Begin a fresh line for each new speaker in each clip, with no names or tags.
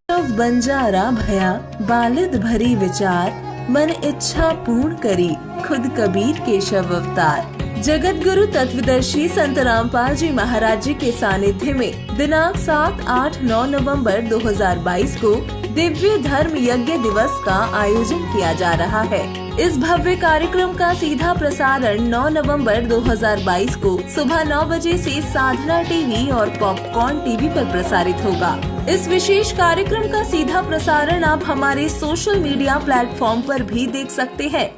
बंजारा भया बालिद भरी विचार, मन इच्छा पूर्ण करी खुद कबीर केशव अवतार। जगत गुरु तत्वदर्शी संत रामपाल जी महाराज जी के सानिध्य में दिनांक 7, 8, 9 नवंबर 2022 को दिव्य धर्म यज्ञ दिवस का आयोजन किया जा रहा है। इस भव्य कार्यक्रम का सीधा प्रसारण 9 नवंबर 2022 को सुबह 9 बजे से साधना टीवी और पॉपकॉर्न टीवी पर प्रसारित होगा। इस विशेष कार्यक्रम का सीधा प्रसारण आप हमारे सोशल मीडिया प्लेटफॉर्म पर भी देख सकते हैं।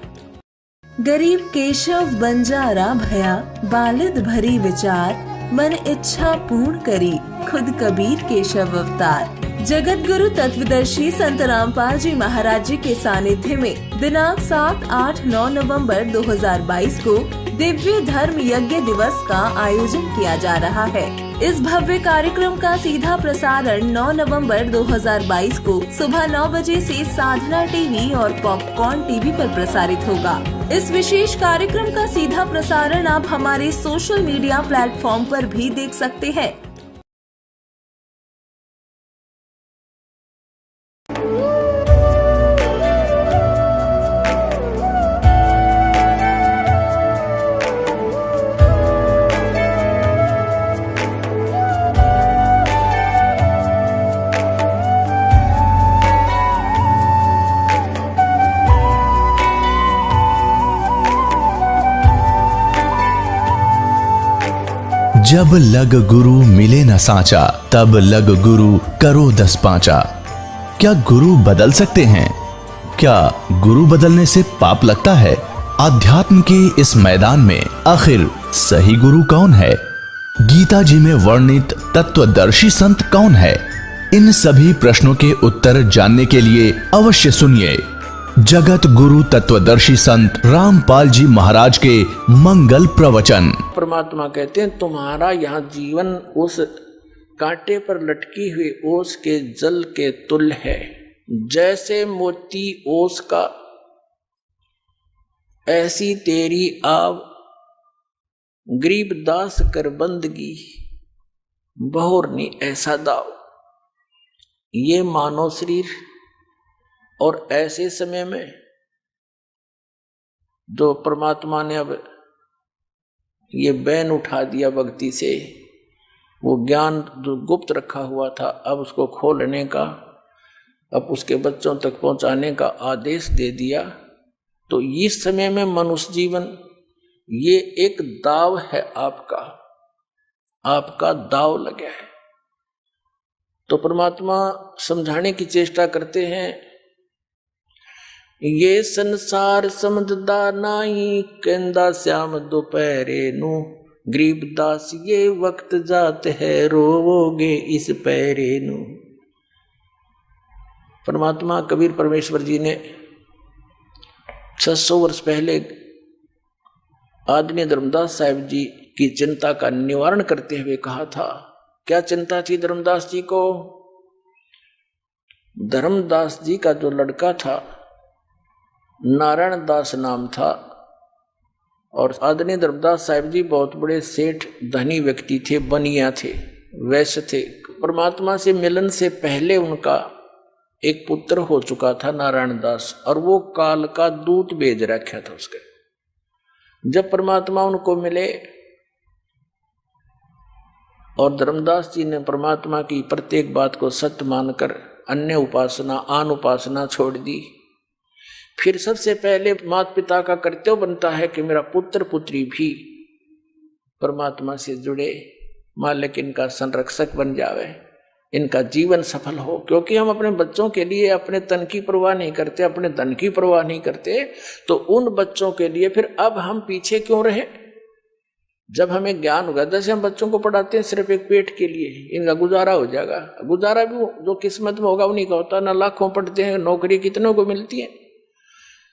गरीब केशव बंजारा भया बालिद भरी विचार, मन इच्छा पूर्ण करी खुद कबीर केशव अवतार। जगत गुरु तत्वदर्शी संत रामपाल जी महाराज जी के सानिध्य में दिनांक 7, 8, 9 नवंबर 2022 को दिव्य धर्म यज्ञ दिवस का आयोजन किया जा रहा है। इस भव्य कार्यक्रम का सीधा प्रसारण 9 नवंबर 2022 को सुबह 9 बजे से साधना टीवी और पॉपकॉर्न टीवी पर प्रसारित होगा। इस विशेष कार्यक्रम का सीधा प्रसारण आप हमारे सोशल मीडिया प्लेटफॉर्म पर भी देख सकते हैं।
जब लग गुरु मिले न साचा, तब लग गुरु करो 10 पांचा। क्या गुरु बदल सकते हैं? क्या गुरु बदलने से पाप लगता है? आध्यात्म के इस मैदान में आखिर सही गुरु कौन है? गीता जी में वर्णित तत्वदर्शी संत कौन है? इन सभी प्रश्नों के उत्तर जानने के लिए अवश्य सुनिए जगत गुरु तत्वदर्शी संत रामपाल जी महाराज के मंगल प्रवचन।
परमात्मा कहते हैं तुम्हारा यहाँ जीवन उस कांटे पर लटकी हुई ओस के जल के तुल्य है। जैसे मोती ओस का, ऐसी तेरी आव गरीब दास कर बंदगी, बहुरनी ऐसा दाव। ये मानव शरीर और ऐसे समय में जो परमात्मा ने अब ये बैन उठा दिया भक्ति से, वो ज्ञान जो गुप्त रखा हुआ था अब उसको खोलने का, अब उसके बच्चों तक पहुंचाने का आदेश दे दिया। तो इस समय में मनुष्य जीवन ये एक दाव है, आपका दाव लगा है। तो परमात्मा समझाने की चेष्टा करते हैं, ये संसार समझदा नाही, कहंदा श्याम दोपहरे नू, गरीब दास ये वक्त जात है, रोवोगे इस पहरे नू। परमात्मा कबीर परमेश्वर जी ने 600 वर्ष पहले आदरणीय धर्मदास साहिब जी की चिंता का निवारण करते हुए कहा था। क्या चिंता थी धर्मदास जी को? धर्मदास जी का जो लड़का था नारायण दास नाम था, और आदरणीय धर्मदास साहिब जी बहुत बड़े सेठ धनी व्यक्ति थे, बनिया थे, वैश्य थे। परमात्मा से मिलन से पहले उनका एक पुत्र हो चुका था नारायण दास, और वो काल का दूत भेज रखा था उसके। जब परमात्मा उनको मिले और धर्मदास जी ने परमात्मा की प्रत्येक बात को सत्य मानकर अन्य उपासना आन उपासना छोड़ दी, फिर सबसे पहले माता पिता का कर्तव्य बनता है कि मेरा पुत्र पुत्री भी परमात्मा से जुड़े, मालिक इनका संरक्षक बन जावे, इनका जीवन सफल हो। क्योंकि हम अपने बच्चों के लिए अपने तन की परवाह नहीं करते, अपने धन की परवाह नहीं करते, तो उन बच्चों के लिए फिर अब हम पीछे क्यों रहे? जब हमें ज्ञान होगा, जैसे हम बच्चों को पढ़ाते हैं सिर्फ एक पेट के लिए, इनका गुजारा हो जाएगा, गुजारा भी जो किस्मत में होगा उन्हीं का होता ना। लाखों पढ़ते हैं, नौकरी कितनों को मिलती है।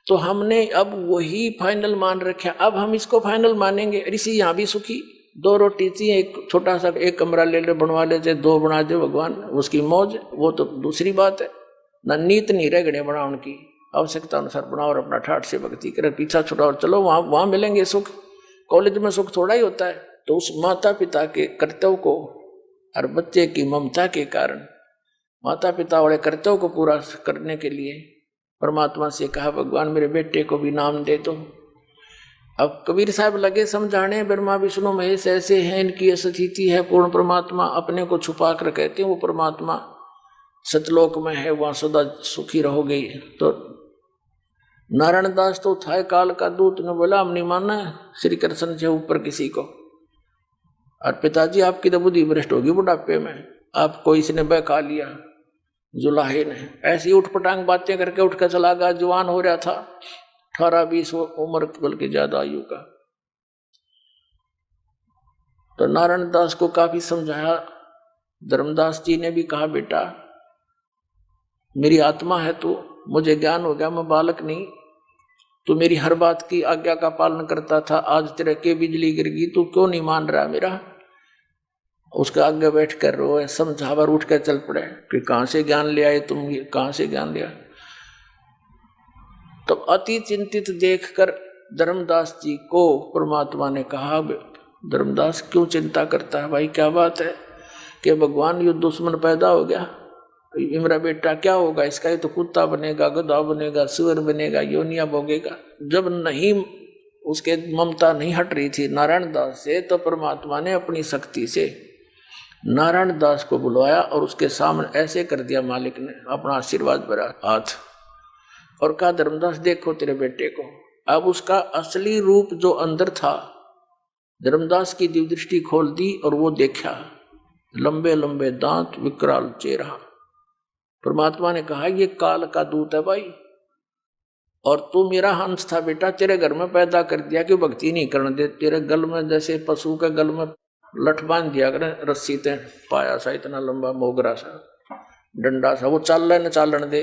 तो हमने अब वही फाइनल मान रखा, अब हम इसको फाइनल मानेंगे। ऋषि यहाँ भी सुखी, 2 रोटी चाहिए, एक छोटा सा एक कमरा ले ले, बनवा ले, चाहे 2 बना दे भगवान, उसकी मौज, वो तो दूसरी बात है ना। नीत नहीं रह गए बना, उनकी आवश्यकता अनुसार बनाओ और अपना ठाठ से भक्ति करे, पीछा छुड़ा और चलो, वहां मिलेंगे सुख। कॉलेज में सुख थोड़ा ही होता है। तो उस माता पिता के कर्तव्य को और बच्चे की ममता के कारण माता पिता वाले कर्तव्य को पूरा करने के लिए परमात्मा से कहा, भगवान मेरे बेटे को भी नाम दे दो। अब कबीर साहब लगे समझाने, ब्रह्मा विष्णु महेश ऐसे हैं, इनकी स्थिति है, पूर्ण परमात्मा अपने को छुपा कर कहते हैं वो परमात्मा सतलोक में है, वहां सदा सुखी रहोगे। तो नारायण दास तो था काल का दूत, ने बोला हम नहीं मानना श्री कृष्ण से ऊपर किसी को। और पिताजी आपकी तो बुद्धि भ्रष्ट होगी बुढ़ापे में, आपको इसने बहका लिया जुलाहे ने, ऐसी उठपटांग बातें करके उठ कर चला गया। जवान हो रहा था, 18-20 उम्र बल्कि ज्यादा आयु का। तो नारायण दास को काफी समझाया। धर्मदास जी ने भी कहा, बेटा मेरी आत्मा है तू, मुझे ज्ञान हो गया, मैं बालक नहीं, तू मेरी हर बात की आज्ञा का पालन करता था, आज तेरे के बिजली गिर गई, तू क्यों नहीं मान रहा मेरा? उसके आगे बैठ कर रो, समझावर उठ कर चल पड़े कि कहां से ज्ञान ले आए तुम, ये कहां से ज्ञान लिया? तो अति चिंतित देखकर धर्मदास जी को परमात्मा ने कहा, धर्मदास क्यों चिंता करता है भाई, क्या बात है कि भगवान युद्ध दुश्मन पैदा हो गया, मेरा बेटा क्या होगा इसका? ये तो कुत्ता बनेगा, गधा बनेगा, सुअर बनेगा, योनिया भोगेगा। जब नहीं उसके ममता नहीं हट रही थी नारायण दास से, तो परमात्मा ने अपनी शक्ति से नारायण दास को बुलवाया और उसके सामने ऐसे कर दिया मालिक ने अपना आशीर्वाद भरा हाथ, और कहा, धर्मदास देखो तेरे बेटे को। अब उसका असली रूप जो अंदर था, धर्मदास की दिव्य दृष्टि खोल दी और वो देखा, लंबे लंबे दांत, विकराल चेहरा। परमात्मा ने कहा, ये काल का दूत है भाई, और तू मेरा हंस था बेटा, तेरे घर में पैदा कर दिया कि भक्ति नहीं करने दे। तेरे गल में जैसे पशु के गल में लठ बांध दिया करें रस्सी ते, पाया सा इतना लंबा मोगरा सा डंडा सा, वो चल न चालन दे,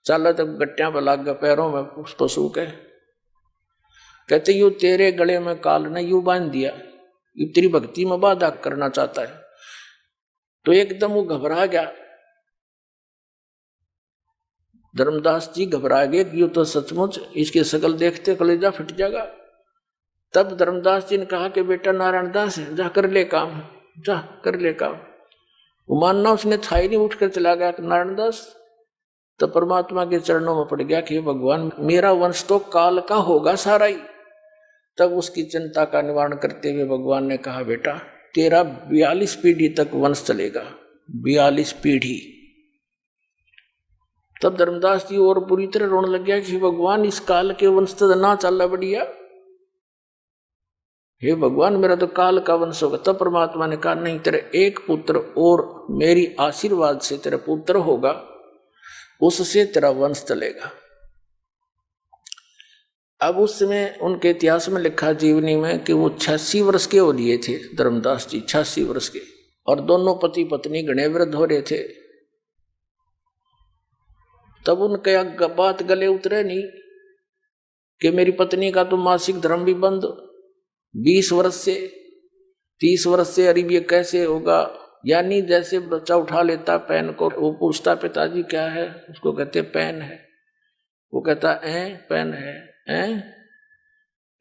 चल तो गट्टियां पर लग गए पैरों में उस पशु के। कहते यू तेरे गले में काल ने यू बांध दिया, यू तेरी भक्ति में बाधा करना चाहता है। तो एकदम वो घबरा गया, धर्मदास जी घबरा गए कि यू तो सचमुच इसकी शकल देखते कलेजा फट जाएगा। तब धर्मदास जी ने कहा कि बेटा नारायण दास है, जा कर ले काम, जा कर ले काम। वो मानना उसने था ही नहीं, उठकर चला गया नारायण दास। तो परमात्मा के चरणों में पड़ गया कि भगवान मेरा वंश तो काल का होगा सारा ही। तब उसकी चिंता का निवारण करते हुए भगवान ने कहा, बेटा तेरा 42 पीढ़ी तक वंश चलेगा, 42 पीढ़ी। तब धर्मदास जी और पूरी तरह रोने लग गया कि भगवान इस काल के वंश तो ना चल बढ़िया, हे भगवान मेरा तो काल का वंश होगा। तब परमात्मा ने कहा, नहीं, तेरे एक पुत्र और मेरी आशीर्वाद से तेरा पुत्र होगा, उससे तेरा वंश चलेगा। अब उस समय उनके इतिहास में लिखा जीवनी में कि वो 86 वर्ष के हो लिए थे धर्मदास जी, 86 वर्ष के, और दोनों पति पत्नी घने वृद्ध हो रहे थे। तब उनके बात गले उतरे नहीं कि मेरी पत्नी का तो मासिक धर्म भी बंद 20 वर्ष से 30 वर्ष से, अरे ये कैसे होगा? यानी जैसे बच्चा उठा लेता पेन को, वो पूछता पिताजी क्या है, उसको कहते पेन है, वो कहता पेन है,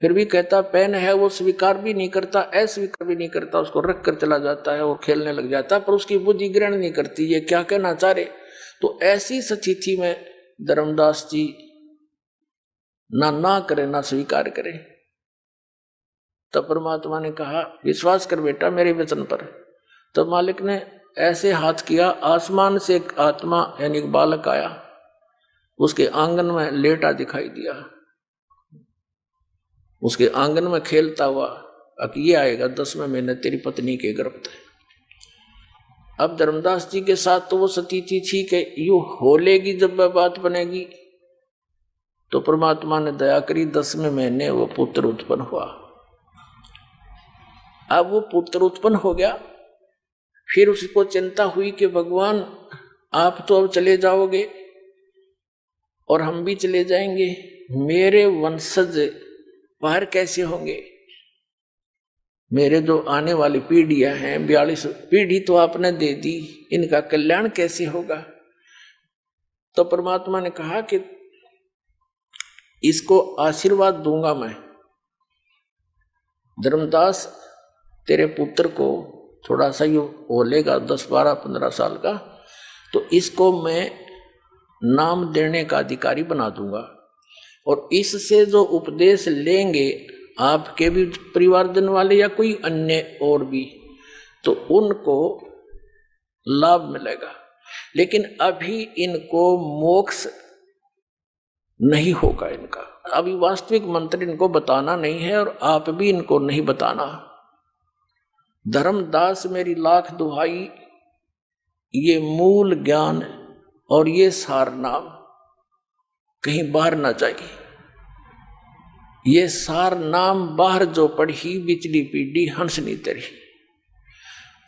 फिर भी कहता पेन है, वो स्वीकार भी नहीं करता, अस्वीकार भी नहीं करता, उसको रख कर चला जाता है और खेलने लग जाता, पर उसकी बुद्धि ग्रहण नहीं करती ये क्या कहना चाह रहे। तो ऐसी स्थिति में धर्मदास जी ना करे ना स्वीकार करे। तब परमात्मा ने कहा, विश्वास कर बेटा मेरे वचन पर। तब मालिक ने ऐसे हाथ किया, आसमान से एक आत्मा यानी एक बालक आया, उसके आंगन में लेटा दिखाई दिया, उसके आंगन में खेलता हुआ। अब ये आएगा 10वें महीने तेरी पत्नी के गर्भ थे। अब धर्मदास जी के साथ तो वो स्थिति थी कि यू होलेगी जब वह बात बनेगी। तो परमात्मा ने दया करी, 10वें महीने वो पुत्र उत्पन्न हुआ। अब वो पुत्र उत्पन्न हो गया, फिर उसको चिंता हुई कि भगवान आप तो अब चले जाओगे और हम भी चले जाएंगे, मेरे वंशज बाहर कैसे होंगे? मेरे जो आने वाली पीढ़ियां हैं, 42 पीढ़ी तो आपने दे दी, इनका कल्याण कैसे होगा? तो परमात्मा ने कहा कि इसको आशीर्वाद दूंगा मैं। धर्मदास तेरे पुत्र को थोड़ा सा यू होलेगा 10, 12, 15 साल का, तो इसको मैं नाम देने का अधिकारी बना दूंगा, और इससे जो उपदेश लेंगे आपके भी परिवारजन वाले या कोई अन्य और भी, तो उनको लाभ मिलेगा। लेकिन अभी इनको मोक्ष नहीं होगा इनका, अभी वास्तविक मंत्र इनको बताना नहीं है, और आप भी इनको नहीं बताना। धर्मदास मेरी लाख दुहाई, ये मूल ज्ञान और ये सार नाम कहीं बाहर ना जाए। ये सार नाम बाहर जो पढ़ी बिचली पीढ़ी हंसनी तरही,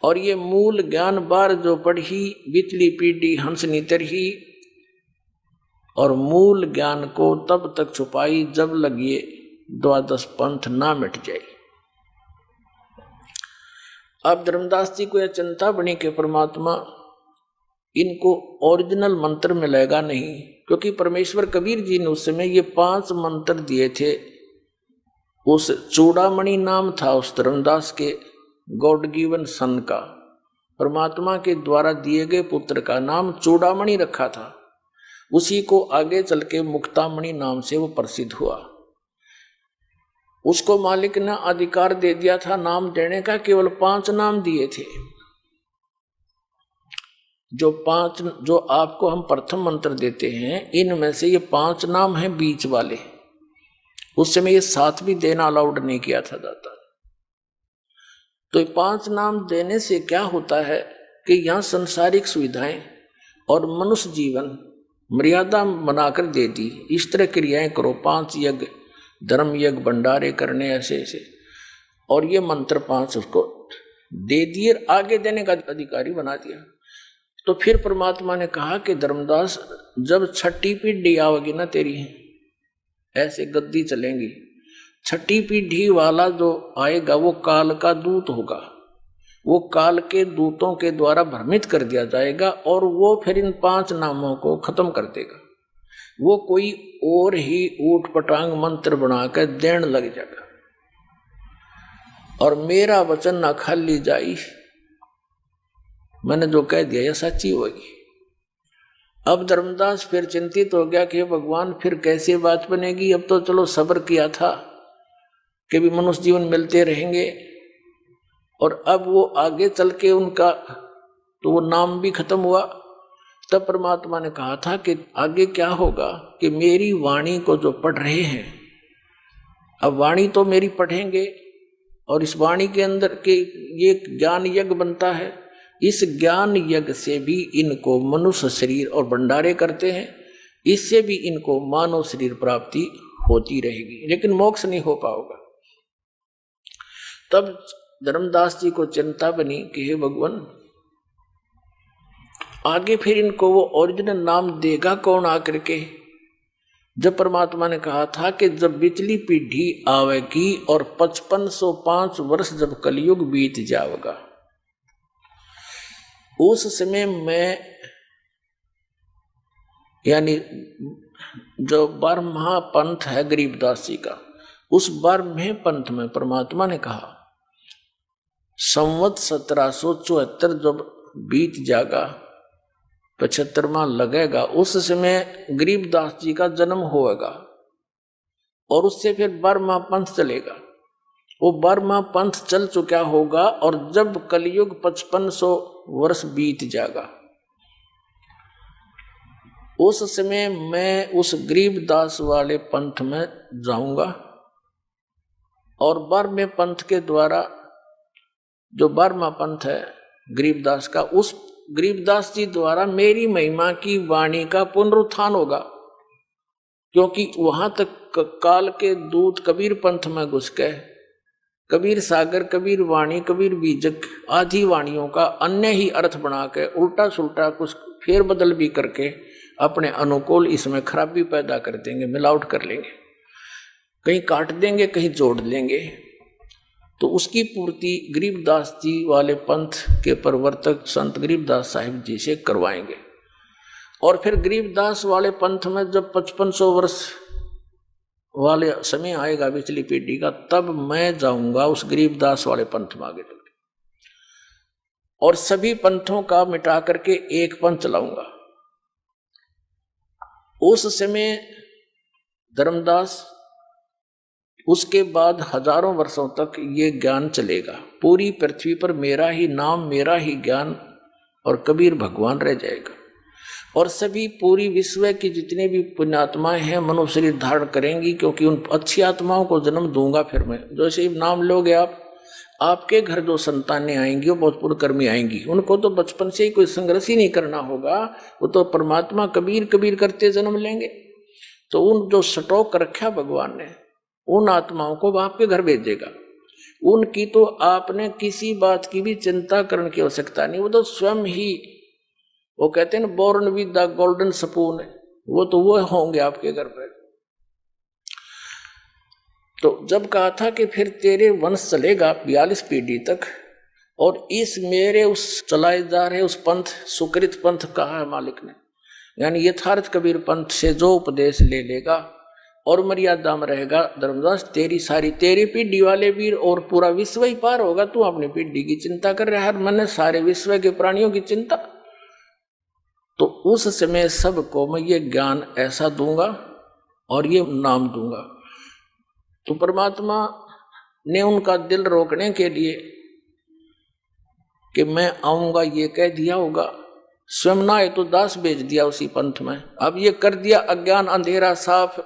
और ये मूल ज्ञान बाहर जो पढ़ी बिचली पीढ़ी हंसनी तरही, और मूल ज्ञान को तब तक छुपाई जब लगिए द्वादश पंथ ना मिट जाए। अब धर्मदास जी को यह चिंता बनी कि परमात्मा इनको ओरिजिनल मंत्र मिलेगा नहीं, क्योंकि परमेश्वर कबीर जी ने उस समय ये 5 मंत्र दिए थे। उस चूड़ामणि नाम था उस धर्मदास के गॉड गिवन सन का, परमात्मा के द्वारा दिए गए पुत्र का नाम चूड़ामणि रखा था। उसी को आगे चल के मुक्तामणि नाम से वो प्रसिद्ध हुआ। उसको मालिक ने अधिकार दे दिया था नाम देने का, केवल 5 नाम दिए थे। जो आपको हम प्रथम मंत्र देते हैं, इनमें से ये 5 नाम हैं बीच वाले। उस समय ये 7 भी देना अलाउड नहीं किया था दाता। तो ये 5 नाम देने से क्या होता है कि यहाँ संसारिक सुविधाएं और मनुष्य जीवन मर्यादा बनाकर दे दी। इस तरह क्रियाएं करो, 5 यज्ञ, धर्म यज्ञ, भंडारे करने ऐसे ऐसे, और ये मंत्र 5 उसको दे दिए, आगे देने का अधिकारी बना दिया। तो फिर परमात्मा ने कहा कि धर्मदास, जब 6ठी पीढ़ी आवेगी ना तेरी, ऐसे गद्दी चलेंगी, 6ठी पीढ़ी वाला जो आएगा वो काल का दूत होगा। वो काल के दूतों के द्वारा भ्रमित कर दिया जाएगा, और वो फिर इन 5 नामों को खत्म कर देगा। वो कोई और ही ऊट पटांग मंत्र बनाकर देने लग जाएगा, और मेरा वचन ना खाली जाई, मैंने जो कह दिया यह सच्ची होगी। अब धर्मदास फिर चिंतित हो गया कि भगवान फिर कैसे बात बनेगी। अब तो चलो सब्र किया था कि भी मनुष्य जीवन मिलते रहेंगे, और अब वो आगे चल के उनका तो वो नाम भी खत्म हुआ। तब परमात्मा ने कहा था कि आगे क्या होगा कि मेरी वाणी को जो पढ़ रहे हैं, अब वाणी तो मेरी पढ़ेंगे, और इस वाणी के अंदर के ये ज्ञान यज्ञ बनता है। इस ज्ञान यज्ञ से भी इनको मनुष्य शरीर और भंडारे करते हैं, इससे भी इनको मानव शरीर प्राप्ति होती रहेगी, लेकिन मोक्ष नहीं हो पाएगा। तब धर्मदास जी को चिंता बनी कि हे भगवान, आगे फिर इनको वो ओरिजिनल नाम देगा कौन आकर के। जब परमात्मा ने कहा था कि जब बिचली पीढ़ी आवेगी और 5505 वर्ष जब कलयुग बीत जाएगा, उस समय मैं, यानी जो 12वां पंथ है गरीबदास जी का, उस 12वें पंथ में परमात्मा ने कहा संवत 1774 जब बीत जाएगा, 75वां लगेगा, उस समय गरीबदास जी का जन्म होगा, और उससे फिर 12वां पंथ चलेगा। वो 12वां पंथ चल चुका होगा, और जब कलयुग 5500 वर्ष बीत जाएगा, उस समय मैं उस गरीबदास वाले पंथ में जाऊंगा, और 12वें पंथ के द्वारा, जो 12वां पंथ है गरीबदास का, उस गरीबदास जी द्वारा मेरी महिमा की वाणी का पुनरुत्थान होगा। क्योंकि वहां तक काल के दूत कबीर पंथ में घुस गए, कबीर सागर, कबीर वाणी, कबीर बीजक आदि वाणियों का अन्य ही अर्थ बना के उल्टा सुल्टा कुछ फेर बदल भी करके अपने अनुकूल इसमें खराबी पैदा कर देंगे, मिलावट कर लेंगे, कहीं काट देंगे, कहीं जोड़ लेंगे। तो उसकी पूर्ति गरीबदास जी वाले पंथ के प्रवर्तक संत गरीबदास साहिब जी से करवाएंगे। और फिर गरीबदास वाले पंथ में जब 5500 वर्ष वाले समय आएगा पिछली पीढ़ी का, तब मैं जाऊंगा उस गरीबदास वाले पंथ में आगे चल के, और सभी पंथों का मिटा करके एक पंथ चलाऊंगा। उस समय धर्मदास, उसके बाद हजारों वर्षों तक ये ज्ञान चलेगा, पूरी पृथ्वी पर मेरा ही नाम, मेरा ही ज्ञान और कबीर भगवान रह जाएगा। और सभी पूरी विश्व की जितने भी पुण्यात्माएं हैं मनुष्य शरीर धारण करेंगी, क्योंकि उन अच्छी आत्माओं को जन्म दूंगा। फिर मैं जैसे नाम लोगे आप, आपके घर जो संतानें आएंगी वो बहुत पुण्यकर्मी आएंगी, उनको तो बचपन से ही कोई संघर्ष ही नहीं करना होगा, वो तो परमात्मा कबीर कबीर करते जन्म लेंगे। तो उन जो स्टॉक रखा भगवान ने, उन आत्माओं को आपके घर भेजेगा। उनकी तो आपने किसी बात की भी चिंता करने की आवश्यकता नहीं, वो तो स्वयं ही, वो कहते हैं ना born with the golden spoon, वो होंगे आपके घर पर। तो जब कहा था कि फिर तेरे वंश चलेगा 42 पीढ़ी तक, और इस मेरे उस चलाए जा रहे उस पंथ, सुकृत पंथ कहा है मालिक ने, यानी यथार्थ कबीर पंथ से जो उपदेश ले लेगा और मर्यादा में रहेगा, धर्मदास तेरी सारी, तेरी पीढ़ी वाले वीर और पूरा विश्व ही पार होगा। तू अपनी पीढ़ी की चिंता कर रहा है, मैंने सारे विश्व के प्राणियों की चिंता। तो उस समय सबको मैं ये ज्ञान ऐसा दूंगा और ये नाम दूंगा। तो परमात्मा ने उनका दिल रोकने के लिए कि मैं आऊंगा ये कह दिया होगा, स्वयं ना तो दास भेज दिया उसी पंथ में। अब ये कर दिया अज्ञान अंधेरा साफ।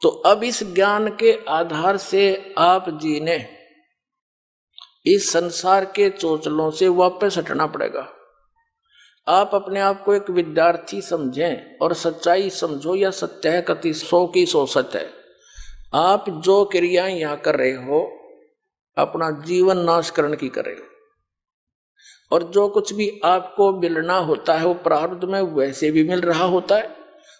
तो अब इस ज्ञान के आधार से आप जी ने इस संसार के चोचलों से वापस हटना पड़ेगा। आप अपने आप को एक विद्यार्थी समझें और सच्चाई समझो, या सत्य है कति 100 की 100 सत्य है। आप जो क्रियाएं यहां कर रहे हो अपना जीवन नाश करने की कर रहे हो, और जो कुछ भी आपको मिलना होता है वो प्रारब्ध में वैसे भी मिल रहा होता है।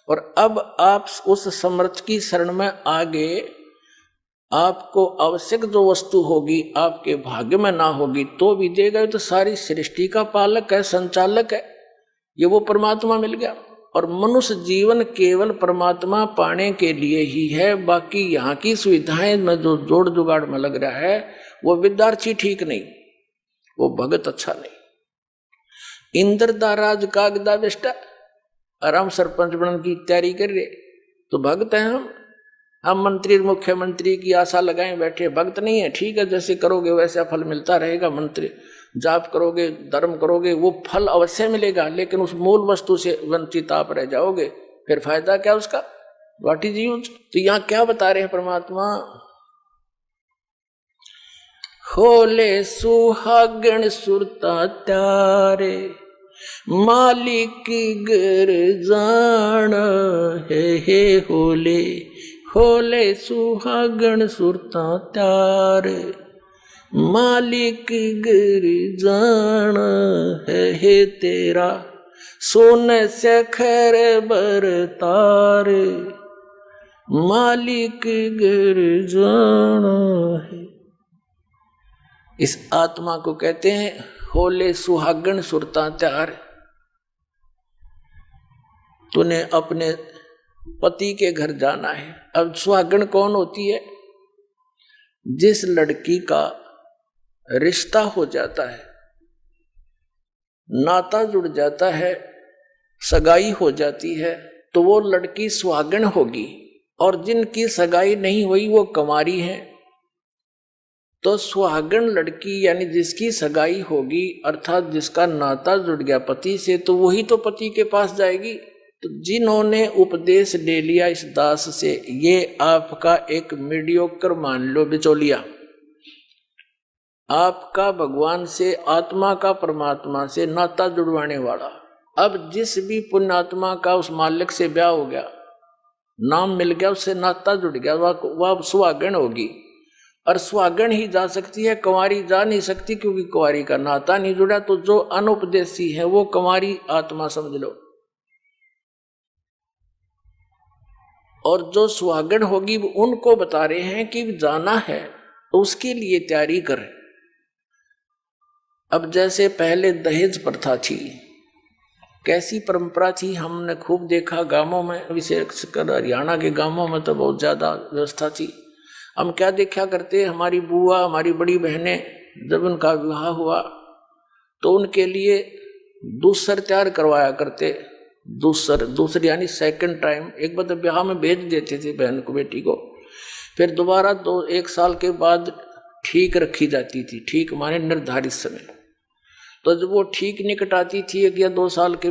और अब आप उस समर्थ की शरण में आगे आपको आवश्यक जो वस्तु होगी आपके भाग्य में ना होगी तो भी देगा। तो सारी सृष्टि का पालक है, संचालक है, ये वो परमात्मा मिल गया। और मनुष्य जीवन केवल परमात्मा पाने के लिए ही है। बाकी यहाँ की सुविधाएं में जो जोड़ जुगाड़ में लग रहा है वो विद्यार्थी ठीक नहीं, वो भगत अच्छा नहीं। इंद्र दा राज कागदा बेस्टा, आराम सरपंच बनने की तैयारी कर रहे तो भगत हैं हम मंत्री मुख्यमंत्री की आशा लगाए बैठे, भक्त नहीं है। ठीक है, जैसे करोगे वैसा फल मिलता रहेगा। मंत्री जाप करोगे, धर्म करोगे, वो फल अवश्य मिलेगा, लेकिन उस मूल वस्तु से वंचित आप रह जाओगे, फिर फायदा क्या उसका, वाट इज यूज। तो यहाँ क्या बता रहे हैं परमात्मा, होले सुहागण सुरता तारे मालिक गर जान है होले, होले सुहागण सुरता तारे मालिक गर जान है तेरा, सोने से खैर बरतार मालिक गर जान है। इस आत्मा को कहते हैं होले सुहागण सुरता त्यार। तूने अपने पति के घर जाना है। अब सुहागण कौन होती है, जिस लड़की का रिश्ता हो जाता है, नाता जुड़ जाता है, सगाई हो जाती है, तो वो लड़की सुहागण होगी। और जिनकी सगाई नहीं हुई वो कुंवारी है। तो सुहागण लड़की यानी जिसकी सगाई होगी, अर्थात जिसका नाता जुड़ गया पति से, तो वही तो पति के पास जाएगी। तो जिन्होंने उपदेश ले लिया इस दास से, ये आपका एक मीडियोकर मान लो बिचौलिया, आपका भगवान से, आत्मा का परमात्मा से नाता जुड़वाने वाला। अब जिस भी पुण्यात्मा का उस मालिक से ब्याह हो गया, नाम मिल गया, उससे नाता जुड़ गया, वह सुहागण होगी। और सुहागण ही जा सकती है, कुंवारी जा नहीं सकती, क्योंकि कुंवारी का नाता नहीं जुड़ा। तो जो अनुपदेशी है वो कुंवारी आत्मा समझ लो, और जो सुहागण होगी उनको बता रहे हैं कि जाना है तो उसके लिए तैयारी करें। अब जैसे पहले दहेज प्रथा थी, कैसी परंपरा थी, हमने खूब देखा गांवों में, विशेषकर हरियाणा के गांवों में तो बहुत ज्यादा व्यवस्था थी। हम क्या देखा करते, हमारी बुआ, हमारी बड़ी बहनें जब उनका विवाह हुआ तो उनके लिए दूसर तैयार करवाया करते। दूसरी यानी सेकंड टाइम, एक बार ब्याह में भेज देते थे बहन को, बेटी को, फिर दोबारा 1 साल के बाद ठीक रखी जाती थी। ठीक माने निर्धारित समय। तो जब वो ठीक निकट आती थी 1 या 2 साल के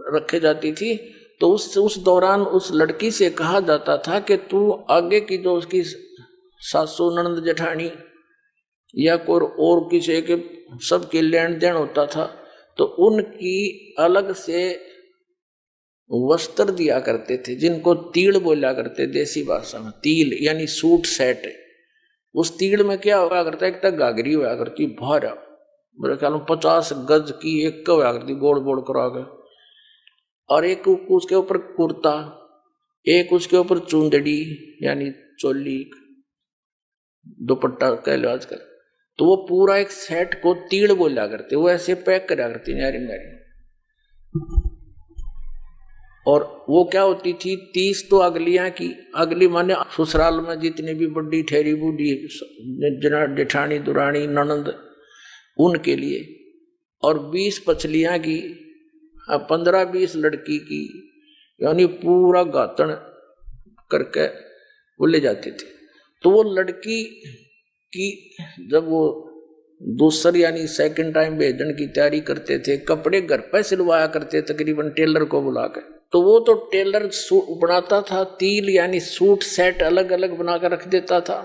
रखे जाती थी, तो उस दौरान उस लड़की से कहा जाता था कि तू आगे की जो उसकी सासू ननद जेठानी या कोई और किसी के सबके लेन देन होता था, तो उनकी अलग से वस्त्र दिया करते थे, जिनको तीड़ बोला करते देसी भाषा में। तील यानी सूट सेट। उस तीड़ में क्या हुआ करता है, एक तक घाघरी हुआ करती भारा, मेरे ख्याल में 50 गज की एक हुआ करती, गोल गोल करा के, और एक उसके ऊपर कुर्ता, एक उसके ऊपर चुंदड़ी यानी चोली, दुपट्टा कह लो आजकल। तो वो पूरा एक सेट को तीड़ बोला करते, वो ऐसे पैक करा करती न्यारी न्यारी। और वो क्या होती थी, 30 तो अगलियां की, अगली माने ससुराल में जितनी भी बड़ी ठहरी बूढ़ी जेठानी दुरानी ननद उनके लिए, और 20 पछलियां की, 15-20 लड़की की, यानी पूरा गातन करके वो ले जाते थे। तो वो लड़की की जब वो दूसरी यानी सेकंड टाइम भेजने की तैयारी करते थे, कपड़े घर पे सिलवाया करते तकरीबन टेलर को बुलाकर। तो वो तो टेलर बनाता था, तील यानी सूट सेट अलग अलग बनाकर रख देता था।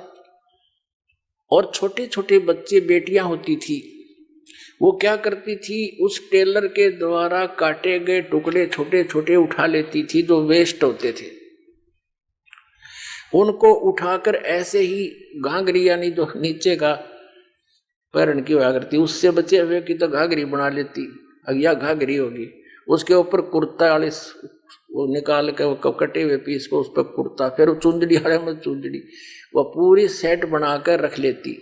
और छोटे छोटे बच्चे बेटियां होती थी, वो क्या करती थी, उस टेलर के द्वारा काटे गए टुकड़े छोटे छोटे उठा लेती थी जो वेस्ट होते थे, उनको उठाकर ऐसे ही घाघरी यानी जो नीचे का पैरन की हुआ करती, उससे बचे हुए की तो घाघरी बना लेती, या घाघरी होगी, उसके ऊपर कुर्ता वाले वो निकाल के वो कटे हुए पीस को उस पर कुर्ता, फिर चुंदड़ी वाले में चुंदड़ी, वो पूरी सेट बनाकर रख लेती।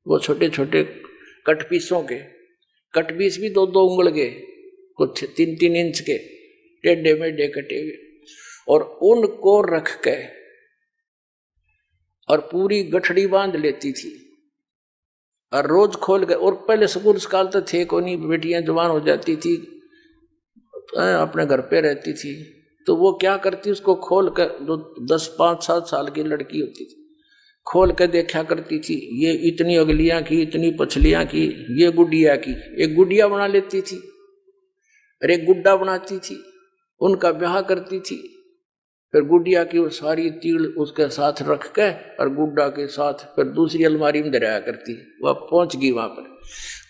वो छोटे छोटे कट पीसों के, कट पीस भी 2-2 उंगल के, कुछ 3-3 इंच के टेढ़े मेढ़े कटे हुए, और उनको रख के और पूरी गठड़ी बांध लेती थी और रोज खोल के। और पहले स्कूल काल तो थे को नहीं, बेटियां जवान हो जाती थी, अपने घर पे रहती थी, तो वो क्या करती, उसको खोल कर, जो 10-5-7 साल की लड़की होती थी, खोल कर देखा करती थी, ये इतनी अगलियां की, इतनी पछलियां की, ये गुडिया की, एक गुडिया बना लेती थी और एक गुड्डा बनाती थी, उनका ब्याह करती थी। फिर गुडिया की वो सारी तीड़ उसके साथ रख के और गुड्डा के साथ फिर दूसरी अलमारी में दराया करती। वह पहुंच गई वहां पर।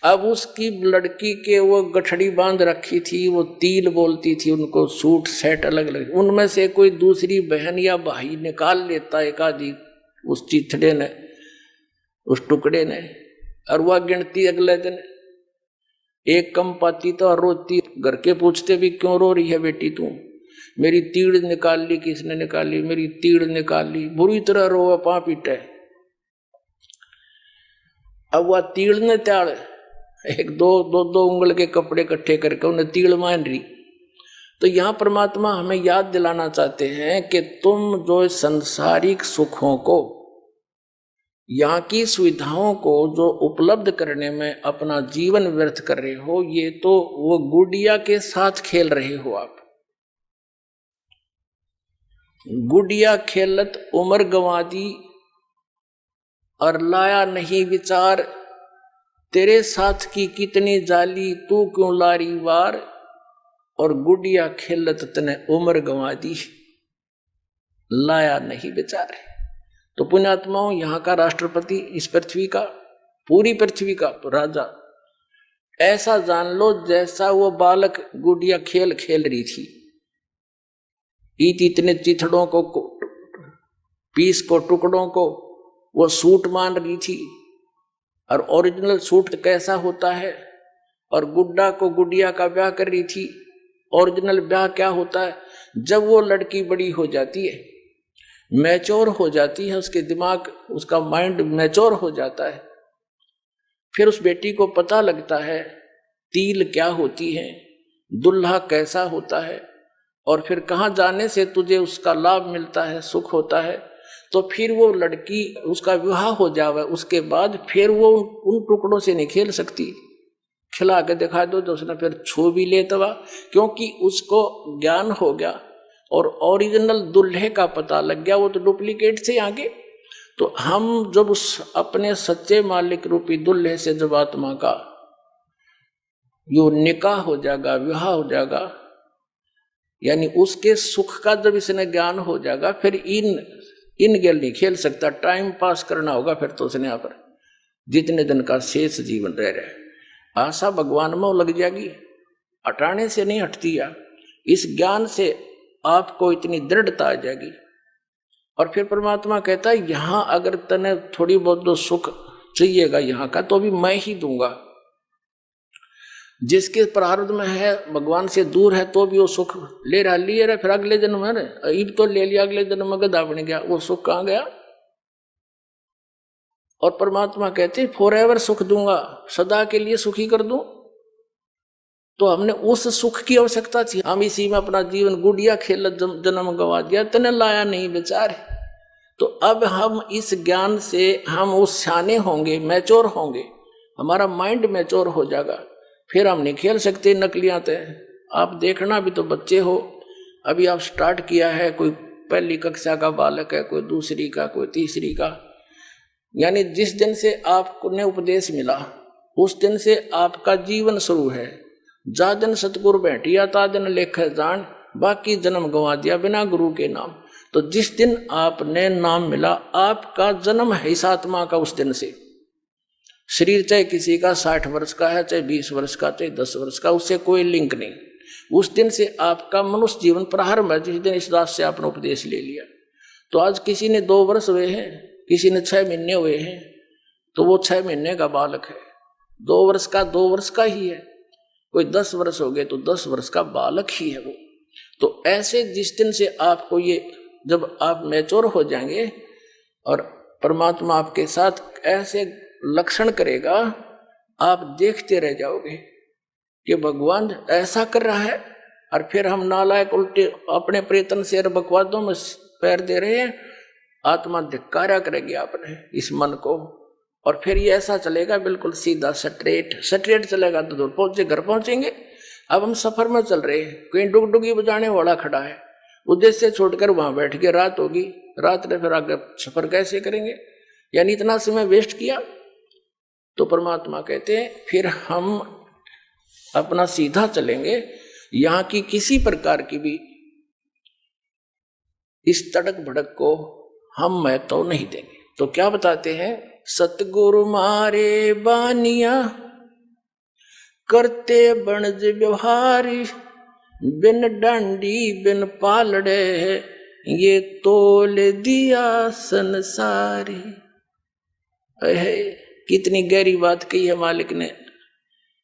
अब उसकी लड़की के वो गठड़ी बांध रखी थी, वो तील बोलती थी उनको, सूट सेट अलग अलग, उनमें से कोई दूसरी बहन या भाई निकाल लेता एक आदि उस चिथड़े ने, उस टुकड़े ने, और वह गिनती अगले दिन एक कम पाती तो रोती। घर के पूछते भी क्यों रो रही है बेटी तू, मेरी तीड़ निकाल ली, किसने निकाली, मेरी तीड़ निकाल ली, बुरी तरह रो पा पीटे। अब वह तीड़ ने त्याड़ एक दो उंगल के कपड़े इकट्ठे करके उन्हें तीड़ मान रही। तो यहां परमात्मा हमें याद दिलाना चाहते हैं कि तुम जो संसारिक सुखों को, यहाँ की सुविधाओं को जो उपलब्ध करने में अपना जीवन व्यर्थ कर रहे हो, ये तो वो गुड़िया के साथ खेल रहे हो आप। गुड़िया खेलत उम्र गंवा दी और लाया नहीं विचार, तेरे साथ की कितनी जाली तू क्यों लारी वार, और गुड़िया खेलत तने उम्र गंवा दी, लाया नहीं विचार। तो पुण्यात्माओं, यहाँ का राष्ट्रपति, इस पृथ्वी का, पूरी पृथ्वी का राजा, ऐसा जान लो जैसा वो बालक गुड़िया खेल खेल रही थी, इतने चिथड़ों को, पीस को, टुकड़ों को वो सूट मान रही थी। और ओरिजिनल सूट कैसा होता है, और गुड्डा को गुड़िया का ब्याह कर रही थी। ओरिजिनल ब्याह क्या होता है, जब वो लड़की बड़ी हो जाती है, मैच्योर हो जाती है, उसके दिमाग, उसका माइंड मैच्योर हो जाता है, फिर उस बेटी को पता लगता है तिल क्या होती है, दुल्हा कैसा होता है, और फिर कहाँ जाने से तुझे उसका लाभ मिलता है, सुख होता है। तो फिर वो लड़की उसका विवाह हो जावे, उसके बाद फिर वो उन टुकड़ों से नहीं खेल सकती। खिला के दिखा दो तो उसने फिर छू भी लेता, क्योंकि उसको ज्ञान हो गया और ओरिजिनल दूल्हे का पता लग गया, वो तो डुप्लीकेट से आगे। तो हम जब उस अपने सच्चे मालिक रूपी दूल्हे से जब आत्मा का यो निकाह हो जाएगा, विवाह हो जाएगा, यानी उसके सुख का जब इसने ज्ञान हो जाएगा, फिर इन गेल नहीं खेल सकता, टाइम पास करना होगा फिर तो उसने यहाँ पर जितने दिन का शेष जीवन रह रहा। आशा भगवान में लग जाएगी, हटाने से नहीं हटती है। इस ज्ञान से आपको इतनी दृढ़ता आ जाएगी। और फिर परमात्मा कहता है यहां अगर तने थोड़ी बहुत तो सुख चाहिएगा यहाँ का, तो भी मैं ही दूंगा। जिसके प्रारब्ध में है, भगवान से दूर है, तो भी वो सुख ले रहा, फिर अगले जन्म है ना, ईद तो ले लिया, अगले जन्म में गधा बन गया, वो सुख कहाँ गया। और परमात्मा कहते फॉरएवर सुख दूंगा, सदा के लिए सुखी कर दूं। तो हमने उस सुख की आवश्यकता थी, हम इसी में अपना जीवन गुड़िया खेल जन्म गवा दिया, तने लाया नहीं बेचारे। तो अब हम इस ज्ञान से हम उस सियाने होंगे, मैच्योर होंगे, हमारा माइंड मैच्योर हो जाएगा, फिर हम नहीं खेल सकते नकलियां। आप देखना भी तो बच्चे हो, अभी आप स्टार्ट किया है, कोई पहली कक्षा का बालक है, कोई दूसरी का, कोई तीसरी का, यानी जिस दिन से आपको ने उपदेश मिला उस दिन से आपका जीवन शुरू है। जा दिन सतगुरु बैठिया ता दिन लेख जान, बाकी जन्म गंवा दिया बिना गुरु के नाम। तो जिस दिन आपने नाम मिला, आपका जन्म है इस आत्मा का। उस दिन से शरीर चाहे किसी का 60 वर्ष का है, चाहे 20 वर्ष का, चाहे 10 वर्ष का, उससे कोई लिंक नहीं। उस दिन से आपका मनुष्य जीवन प्रारंभ है, जिस दिन इस दास से आपने उपदेश ले लिया। तो आज किसी ने 2 वर्ष हुए हैं, किसी ने 6 महीने हुए हैं, तो वो 6 महीने का बालक है। 2 वर्ष का 2 वर्ष का ही है, कोई 10 वर्ष हो गए तो 10 वर्ष का बालक ही है वो। तो ऐसे जिस दिन से आपको ये, जब आप मैच्योर हो जाएंगे और परमात्मा आपके साथ ऐसे लक्षण करेगा, आप देखते रह जाओगे कि भगवान ऐसा कर रहा है, और फिर हम नालायक उल्टे अपने प्रयत्न से बकवादों में पैर दे रहे हैं। आत्मा धिक्कारा करेगी आपने इस मन को, और फिर ये ऐसा चलेगा बिल्कुल सीधा स्ट्रेट चलेगा तो दूर घर पहुंचेंगे। अब हम सफर में चल रहे हैं, कहीं डुगडुगी बजाने वाला खड़ा है, उद्देश्य छोड़कर वहां बैठ के रात होगी, रात में फिर आगे सफर कैसे करेंगे, यानी इतना समय वेस्ट किया। तो परमात्मा कहते हैं फिर हम अपना सीधा चलेंगे, यहाँ की किसी प्रकार की भी इस तड़क भड़क को हम महत्व तो नहीं देंगे। तो क्या बताते हैं, सतगुरु मारे बानिया करते बनज व्यवहारी, बिन डांडी बिन पालड़े ये तोल दिया संसारी। कितनी गहरी बात कही है मालिक ने,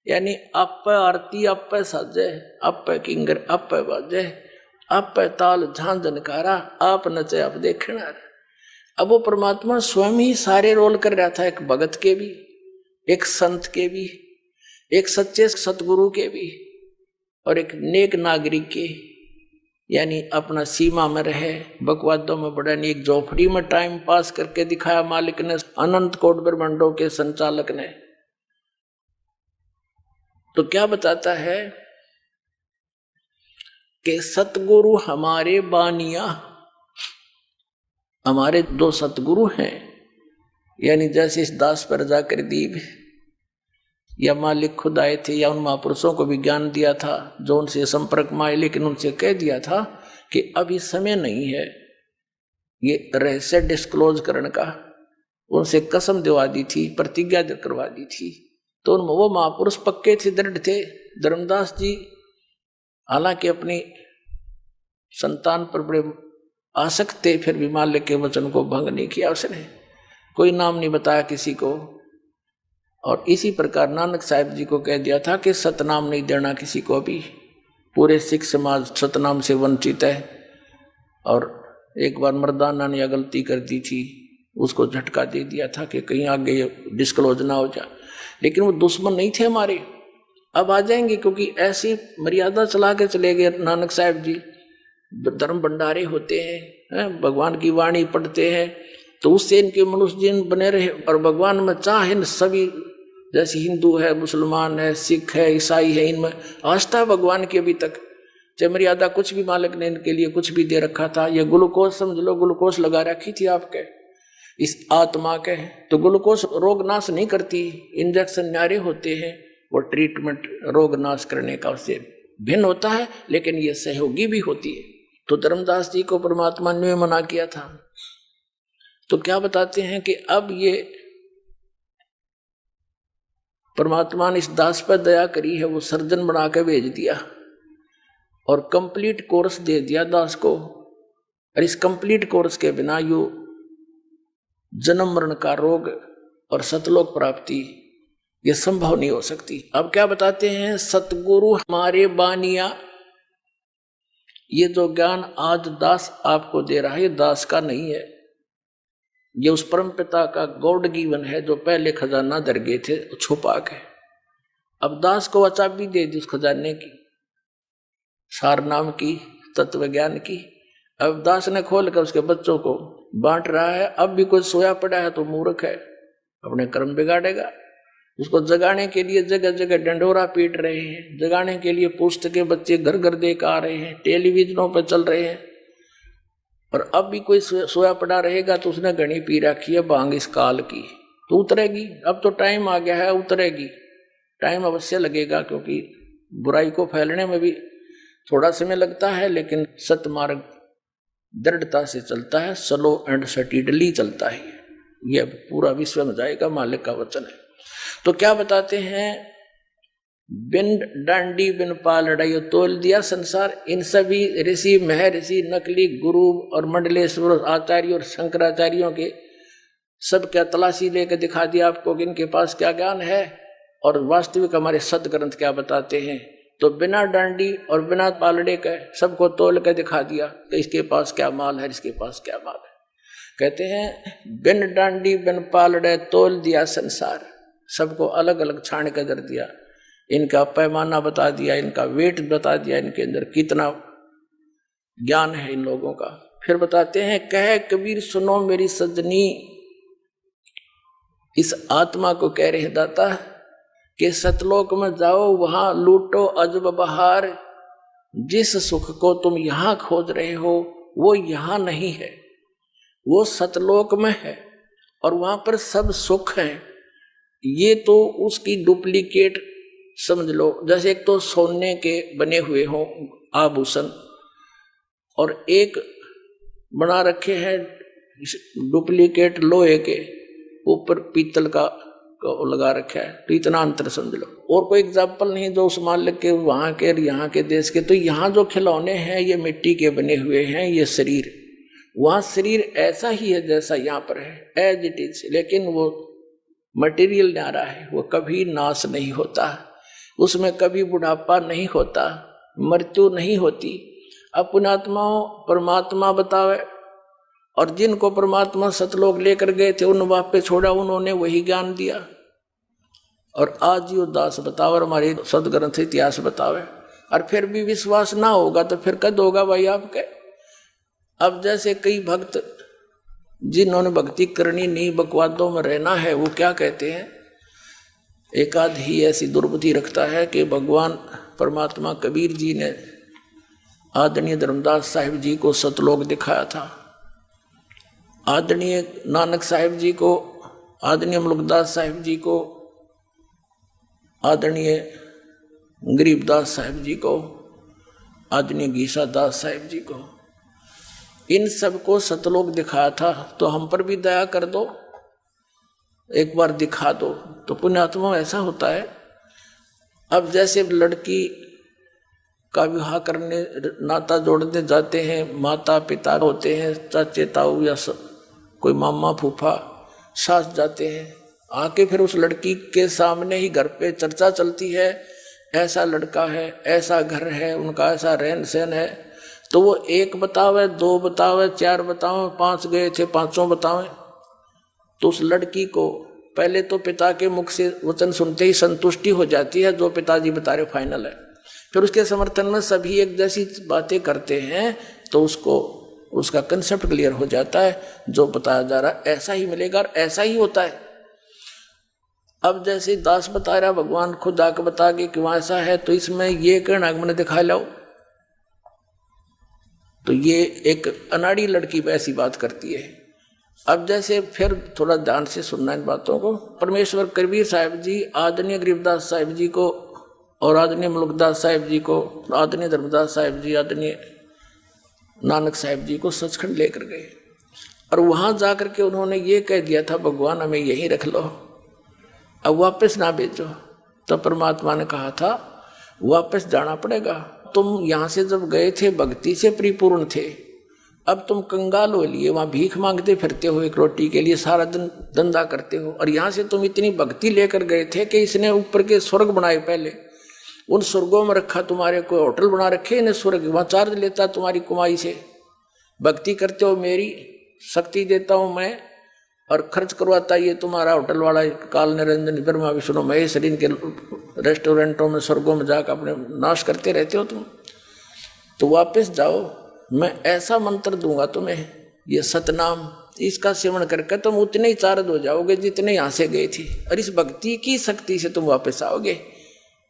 यानी आप आरती आप साजे, आप किंगर आप बाजे, आप ताल झांझनकारा, आप नचे आप देखना। अब वो परमात्मा स्वयं ही सारे रोल कर रहा था, एक भगत के भी, एक संत के भी, एक सच्चे सतगुरु के भी, और एक नेक नागरिक के, यानी अपना सीमा में रहे, बकवादों में बड़ा नहीं, एक झोपड़ी में टाइम पास करके दिखाया मालिक ने, अनंत कोट ब्रह्मांडों के संचालक ने। तो क्या बताता है कि सतगुरु हमारे बानिया, हमारे 2 सतगुरु हैं, यानी जैसे इस दास पर जाकर दीप या मालिक खुद आए थे, या उन महापुरुषों को भी ज्ञान दिया था जो उनसे संपर्क में आए, लेकिन उनसे कह दिया था कि अभी समय नहीं है ये रहस्य डिस्क्लोज करने का। उनसे कसम दिवा दी थी, प्रतिज्ञा करवा दी थी। तो वो महापुरुष पक्के थे, दृढ़ थे। धर्मदास जी हालांकि अपनी संतान पर बड़े आसक्त थे, फिर भी मालिक के वचन को भंग नहीं किया उसने, कोई नाम नहीं बताया किसी को। और इसी प्रकार नानक साहिब जी को कह दिया था कि सतनाम नहीं देना किसी को भी, पूरे सिख समाज सतनाम से वंचित है। और एक बार मर्दाना ने यह गलती कर दी थी, उसको झटका दे दिया था कि कहीं आगे डिस्क्लोज ना हो जाए, लेकिन वो दुश्मन नहीं थे हमारे। अब आ जाएंगे, क्योंकि ऐसी मर्यादा चला के चले गए नानक साहिब जी धर्म भंडारे होते हैं, भगवान की वाणी पढ़ते हैं, तो उससे इनके मनुष्य जीवन बने रहे। और भगवान में चाहे सभी, जैसे हिंदू है, मुसलमान है, सिख है, ईसाई है, इनमें आस्था भगवान की अभी तक। जब मर्यादा कुछ भी मालिक ने इनके लिए कुछ भी दे रखा था, ये ग्लूकोज समझ लो, ग्लूकोज लगा रखी थी आपके इस आत्मा के, तो ग्लूकोज रोग नाश नहीं करती, इंजेक्शन न्यारे होते हैं, वो ट्रीटमेंट रोग नाश करने का उससे भिन्न होता है, लेकिन ये सहयोगी भी होती है। तो धर्मदास जी को परमात्मा ने मना किया था। तो क्या बताते हैं कि अब ये परमात्मा ने इस दास पर दया करी है, वो सर्जन बना के भेज दिया और कंप्लीट कोर्स दे दिया दास को। और इस कंप्लीट कोर्स के बिना यू जन्म मरण का रोग और सतलोक प्राप्ति ये संभव नहीं हो सकती। अब क्या बताते हैं, सतगुरु हमारे बानिया, ये जो ज्ञान आज दास आपको दे रहा है, ये दास का नहीं है, ये उस परम पिता का गॉड गिवन है, जो पहले खजाना दर गए थे छुपा के। अब दास को चाबी दे दी उस खजाने की, सार नाम की, तत्व ज्ञान की। अब दास ने खोल कर उसके बच्चों को बांट रहा है। अब भी कोई सोया पड़ा है तो मूर्ख है, अपने कर्म बिगाड़ेगा। उसको जगाने के लिए जगह जगह डंडोरा पीट रहे हैं, जगाने के लिए पुस्तकें बच्चे घर घर देकर आ रहे हैं, टेलीविजनों पर चल रहे हैं। और अब भी कोई सोया पड़ा रहेगा तो उसने घनी पी रखी है भांग इस काल की, तो उतरेगी। अब तो टाइम आ गया है, उतरेगी। टाइम अवश्य लगेगा, क्योंकि बुराई को फैलने में भी थोड़ा समय लगता है, लेकिन सतमार्ग दृढ़ता से चलता है, स्लो एंड स्टडीली चलता है। यह पूरा विश्व में जाएगा, मालिक का वचन है। तो क्या बताते हैं, बिन डांडी बिन पालड़ाई तोल दिया संसार। इन सभी ऋषि, महर्षि, नकली गुरु और मंडलेश्वर आचार्य और शंकराचार्यों के सब क्या तलाशी लेकर दिखा दिया आपको कि इनके पास क्या ज्ञान है, और वास्तविक हमारे सदग्रंथ क्या बताते हैं। तो बिना डांडी और बिना पालड़े के सबको तोल कर दिखा दिया कि इसके पास क्या माल है, इसके पास क्या माल है। कहते हैं बिन डांडी बिन पालड़े तोल दिया संसार, सबको अलग अलग छान कर दर दिया, इनका पैमाना बता दिया, इनका वेट बता दिया, इनके अंदर कितना ज्ञान है इन लोगों का। फिर बताते हैं, कह कबीर सुनो मेरी सजनी, इस आत्मा को कह रहे दाता कि सतलोक में जाओ, वहां लूटो अजब बहार। जिस सुख को तुम यहां खोज रहे हो वो यहां नहीं है, वो सतलोक में है, और वहां पर सब सुख है। ये तो उसकी डुप्लीकेट समझ लो। जैसे एक तो सोने के बने हुए हो आभूषण, और एक बना रखे हैं डुप्लीकेट लोहे के, ऊपर पीतल का लगा रखा है, तो इतना अंतर समझ लो। और कोई एग्जाम्पल नहीं जो उस मालिक के वहां के और यहाँ के देश के। तो यहाँ जो खिलौने हैं ये मिट्टी के बने हुए हैं, ये शरीर, वहां शरीर ऐसा ही है जैसा यहाँ पर है, एज इट इज। लेकिन वो मटेरियल न्यारा है, वो कभी नाश नहीं होता, उसमें कभी बुढ़ापा नहीं होता, मृत्यु नहीं होती। अपनात्माओं परमात्मा बतावे, और जिनको परमात्मा सतलोक लेकर गए थे उन वापस छोड़ा, उन्होंने वही ज्ञान दिया। और आज यो दास बतावे, हमारे सदग्रंथ इतिहास बतावे, और फिर भी विश्वास ना होगा तो फिर कद होगा भाई आपके। अब जैसे कई भक्त जिन्होंने भक्ति करनी नहीं, बकवादों में रहना है, वो क्या कहते हैं, एक आध ही ऐसी दुर्बुद्धि रखता है कि भगवान परमात्मा कबीर जी ने आदरणीय धर्मदास साहिब जी को सतलोक दिखाया था, आदरणीय नानक साहिब जी को, आदरणीय मुल्कदास साहिब जी को, आदरणीय गरीबदास साहिब जी को, आदरणीय गीसा दास साहिब जी को, इन सबको सतलोक दिखाया था। तो हम पर भी दया कर दो, एक बार दिखा दो। तो पुण्यात्मा ऐसा होता है। अब जैसे लड़की का विवाह करने, नाता जोड़ने जाते हैं, माता पिता होते हैं, चाचे ताऊ या कोई मामा फूफा सास जाते हैं, आके फिर उस लड़की के सामने ही घर पे चर्चा चलती है, ऐसा लड़का है, ऐसा घर है, उनका ऐसा रहन सहन है। तो वो एक बतावे, दो बतावे, चार बतावे, 5 गए थे 5वां बतावे। तो उस लड़की को पहले तो पिता के मुख से वचन सुनते ही संतुष्टि हो जाती है, जो पिताजी बता रहे फाइनल है। फिर उसके समर्थन में सभी एक जैसी बातें करते हैं, तो उसको उसका कंसेप्ट क्लियर हो जाता है, जो बताया जा रहा है ऐसा ही मिलेगा और ऐसा ही होता है। अब जैसे दास बता रहा, भगवान खुद आके बता के कि वहां ऐसा है, तो इसमें ये कहना मैंने दिखा लाओ, तो ये एक अनाड़ी लड़की पे ऐसी बात करती है। अब जैसे फिर थोड़ा ध्यान से सुनना इन बातों को। परमेश्वर कबीर साहिब जी आदरणीय गरीबदास साहिब जी को और आदरणीय मुल्कदास साहिब जी को, आदरणीय धर्मदास साहिब जी, आदरणीय नानक साहिब जी को सचखंड लेकर गए और वहां जाकर के उन्होंने ये कह दिया था, भगवान हमें यहीं रख लो, अब वापस ना भेजो। तो परमात्मा ने कहा था वापस जाना पड़ेगा, तुम यहां से जब गए थे भक्ति से परिपूर्ण थे, अब तुम कंगाल हो लिए वहां भीख मांगते फिरते हो, एक रोटी के लिए सारा दिन धंधा करते हो, और यहां से तुम इतनी भक्ति लेकर गए थे कि इसने ऊपर के स्वर्ग बनाए, पहले उन स्वर्गों में रखा, तुम्हारे कोई होटल बना रखे इन्हें स्वर्ग, वहां चार्ज लेता तुम्हारी कमाई से, भक्ति करते हो मेरी, शक्ति देता हूं मैं और खर्च करवाता ये तुम्हारा होटल वाला काल निरंजन ब्रह्मा विष्णु महेश, इनके रेस्टोरेंटों में स्वर्गों में जाकर अपने नाश करते रहते हो तुम, तो वापस जाओ, मैं ऐसा मंत्र दूंगा तुम्हें, ये सतनाम, इसका सेवन करके तुम उतने ही चार्ज हो जाओगे जितने यहां से गए थे, और इस भक्ति की शक्ति से तुम वापस आओगे।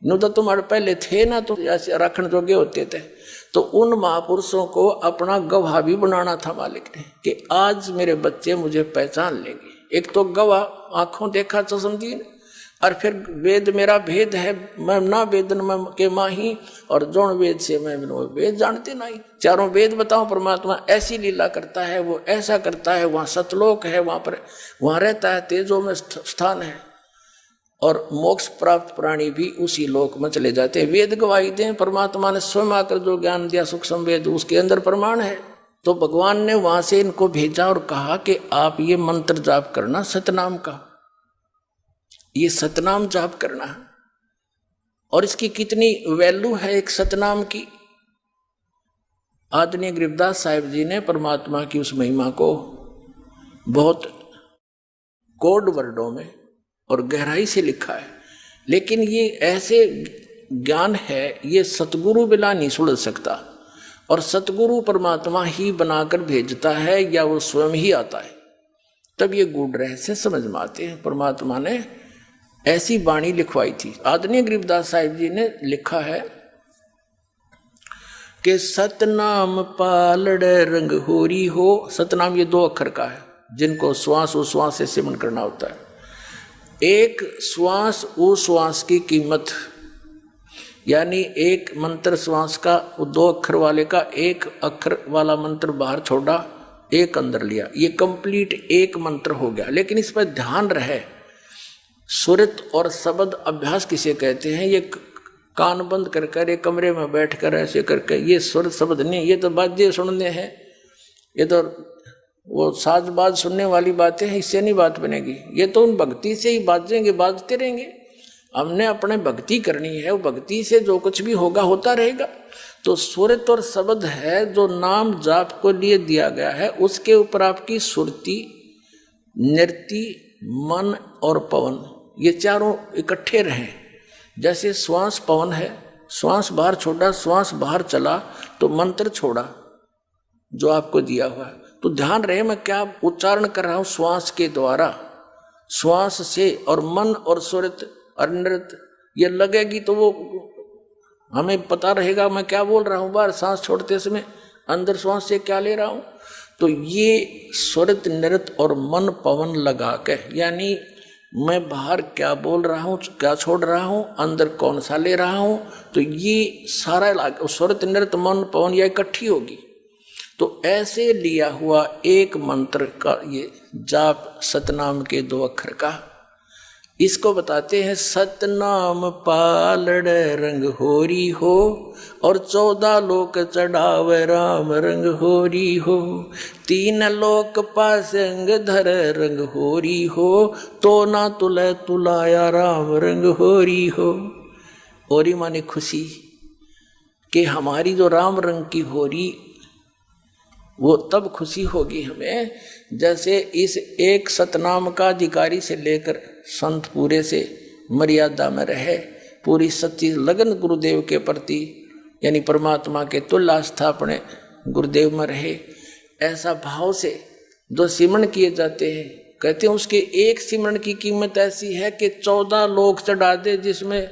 नो तो तुम्हारे पहले थे ना, तो ऐसे राखण जोगे होते थे। तो उन महापुरुषों को अपना गवाह भी बनाना था मालिक ने, कि आज मेरे बच्चे मुझे पहचान लेंगे। एक तो गवाह, आंखों देखा चसमदीन, और फिर वेद मेरा भेद है, मैं ना वेदन मैं के माही, और जोन वेद से मैं वेद जानते नहीं। चारों वेद बताऊं, परमात्मा ऐसी लीला करता है, वो ऐसा करता है, वहां सतलोक है, वहां पर वहां रहता है, तेजों में स्थान है, और मोक्ष प्राप्त प्राणी भी उसी लोक में चले जाते हैं। वेद गवाही दें, परमात्मा ने स्वयं आकर जो ज्ञान दिया सूक्ष्म वेद, उसके अंदर प्रमाण है। तो भगवान ने वहां से इनको भेजा और कहा कि आप ये मंत्र जाप करना सतनाम का, ये सतनाम जाप करना है। और इसकी कितनी वैल्यू है एक सतनाम की। आदरणीय गरीबदास साहिब जी ने परमात्मा की उस महिमा को बहुत कोड वर्डों में और गहराई से लिखा है, लेकिन ये ऐसे ज्ञान है, ये सतगुरु बिना नहीं सुलझ सकता, और सतगुरु परमात्मा ही बनाकर भेजता है या वो स्वयं ही आता है, तब ये गूढ़ रहस्य समझ में आते हैं। परमात्मा ने ऐसी वाणी लिखवाई थी। आदरणीय गरीबदास साहिब जी ने लिखा है कि सतनाम पालड़ रंग होरी हो। सतनाम ये 2 अक्षर का है, जिनको श्वास उश्वास से सेवन करना होता है। एक श्वास उश्वास की कीमत, यानी एक मंत्र श्वास का 2 अक्षर वाले का 1 अक्षर वाला मंत्र बाहर छोड़ा, 1 अंदर लिया, ये कंप्लीट 1 मंत्र हो गया। लेकिन इस पर ध्यान रहे, सुरत और शब्द अभ्यास किसे कहते हैं? ये कान बंद कर एक कमरे में बैठकर ऐसे करके, ये सुरत शब्द नहीं, ये तो बाजे सुनने हैं, ये तो वो साजबाज सुनने वाली बातें हैं, इससे नहीं बात बनेगी। ये तो उन भक्ति से ही बाजेंगे, बाजते रहेंगे। हमने अपने भक्ति करनी है, वो भक्ति से जो कुछ भी होगा होता रहेगा। तो सुरत और शब्द है जो नाम जाप को लिए दिया गया है, उसके ऊपर आपकी सुरति, नृत्य, मन और पवन, ये चारों इकट्ठे रहें। जैसे श्वास पवन है, श्वास बाहर छोड़ा, श्वास बाहर चला तो मंत्र छोड़ा जो आपको दिया हुआ है। तो ध्यान रहे मैं क्या उच्चारण कर रहा हूं, श्वास के द्वारा, श्वास से, और मन और सुरत और नृत्य ये लगेगी तो वो हमें पता रहेगा मैं क्या बोल रहा हूं। बाहर सांस छोड़ते समय अंदर श्वास से क्या ले रहा हूं। तो ये सुरत नृत्य और मन पवन लगा के, यानी मैं बाहर क्या बोल रहा हूं, क्या छोड़ रहा हूं, अंदर कौन सा ले रहा हूं, तो ये सारा सुरत नृत्य मन पवन यह इकट्ठी होगी। तो ऐसे लिया हुआ 1 मंत्र का ये जाप सतनाम के 2 अक्षर का, इसको बताते हैं सतनाम पालड़ रंग होरी हो, और 14 लोक चढ़ावे राम रंग होरी हो, 3 लोक पासंग धर रंग होरी हो, तो ना तुले तुलाया राम रंग होरी हो। होरी माने खुशी, कि हमारी जो राम रंग की होरी, वो तब खुशी होगी हमें जैसे इस 1 सतनाम का अधिकारी से लेकर संत पूरे से मर्यादा में रहे, पूरी सच्ची लगन गुरुदेव के प्रति, यानी परमात्मा के तुल्य आस्था अपने गुरुदेव में रहे, ऐसा भाव से जो सिमरण किए जाते हैं, कहते हैं उसके एक सिमरण की कीमत ऐसी है कि 14 लोक चढ़ा दे, जिसमें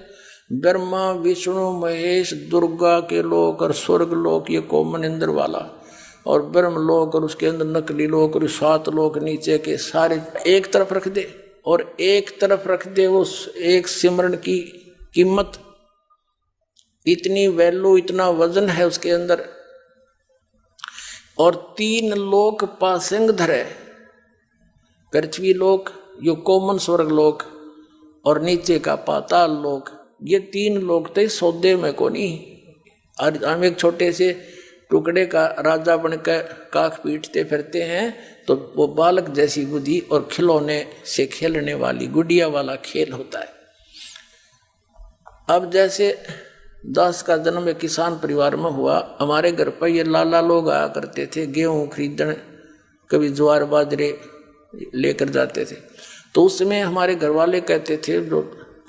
ब्रह्मा विष्णु महेश दुर्गा के लोक और स्वर्ग लोक, ये कॉमन इंद्र वाला, और ब्रह्म लोक और उसके अंदर नकली लोक और 7 लोक नीचे के सारे एक तरफ रख दे, और एक तरफ रख दे उस एक सिमरण की कीमत, इतनी वैल्यू, इतना वजन है उसके अंदर। और 3 लोक पासंग धरे, पृथ्वी लोक, यो कॉमन स्वर्ग लोक, और नीचे का पाताल लोक, ये 3 लोक थे सौदे में को नहीं। और हम एक छोटे से टुकड़े का राजा बनकर काख पीटते फिरते हैं, तो वो बालक जैसी बुद्धि और खिलौने से खेलने वाली गुड़िया वाला खेल होता है। अब जैसे दास का जन्म एक किसान परिवार में हुआ, हमारे घर पर ये लाला लोग आया करते थे गेहूं खरीदने, कभी ज्वार बाजरे लेकर जाते थे। तो उस समय हमारे घर वाले कहते थे जो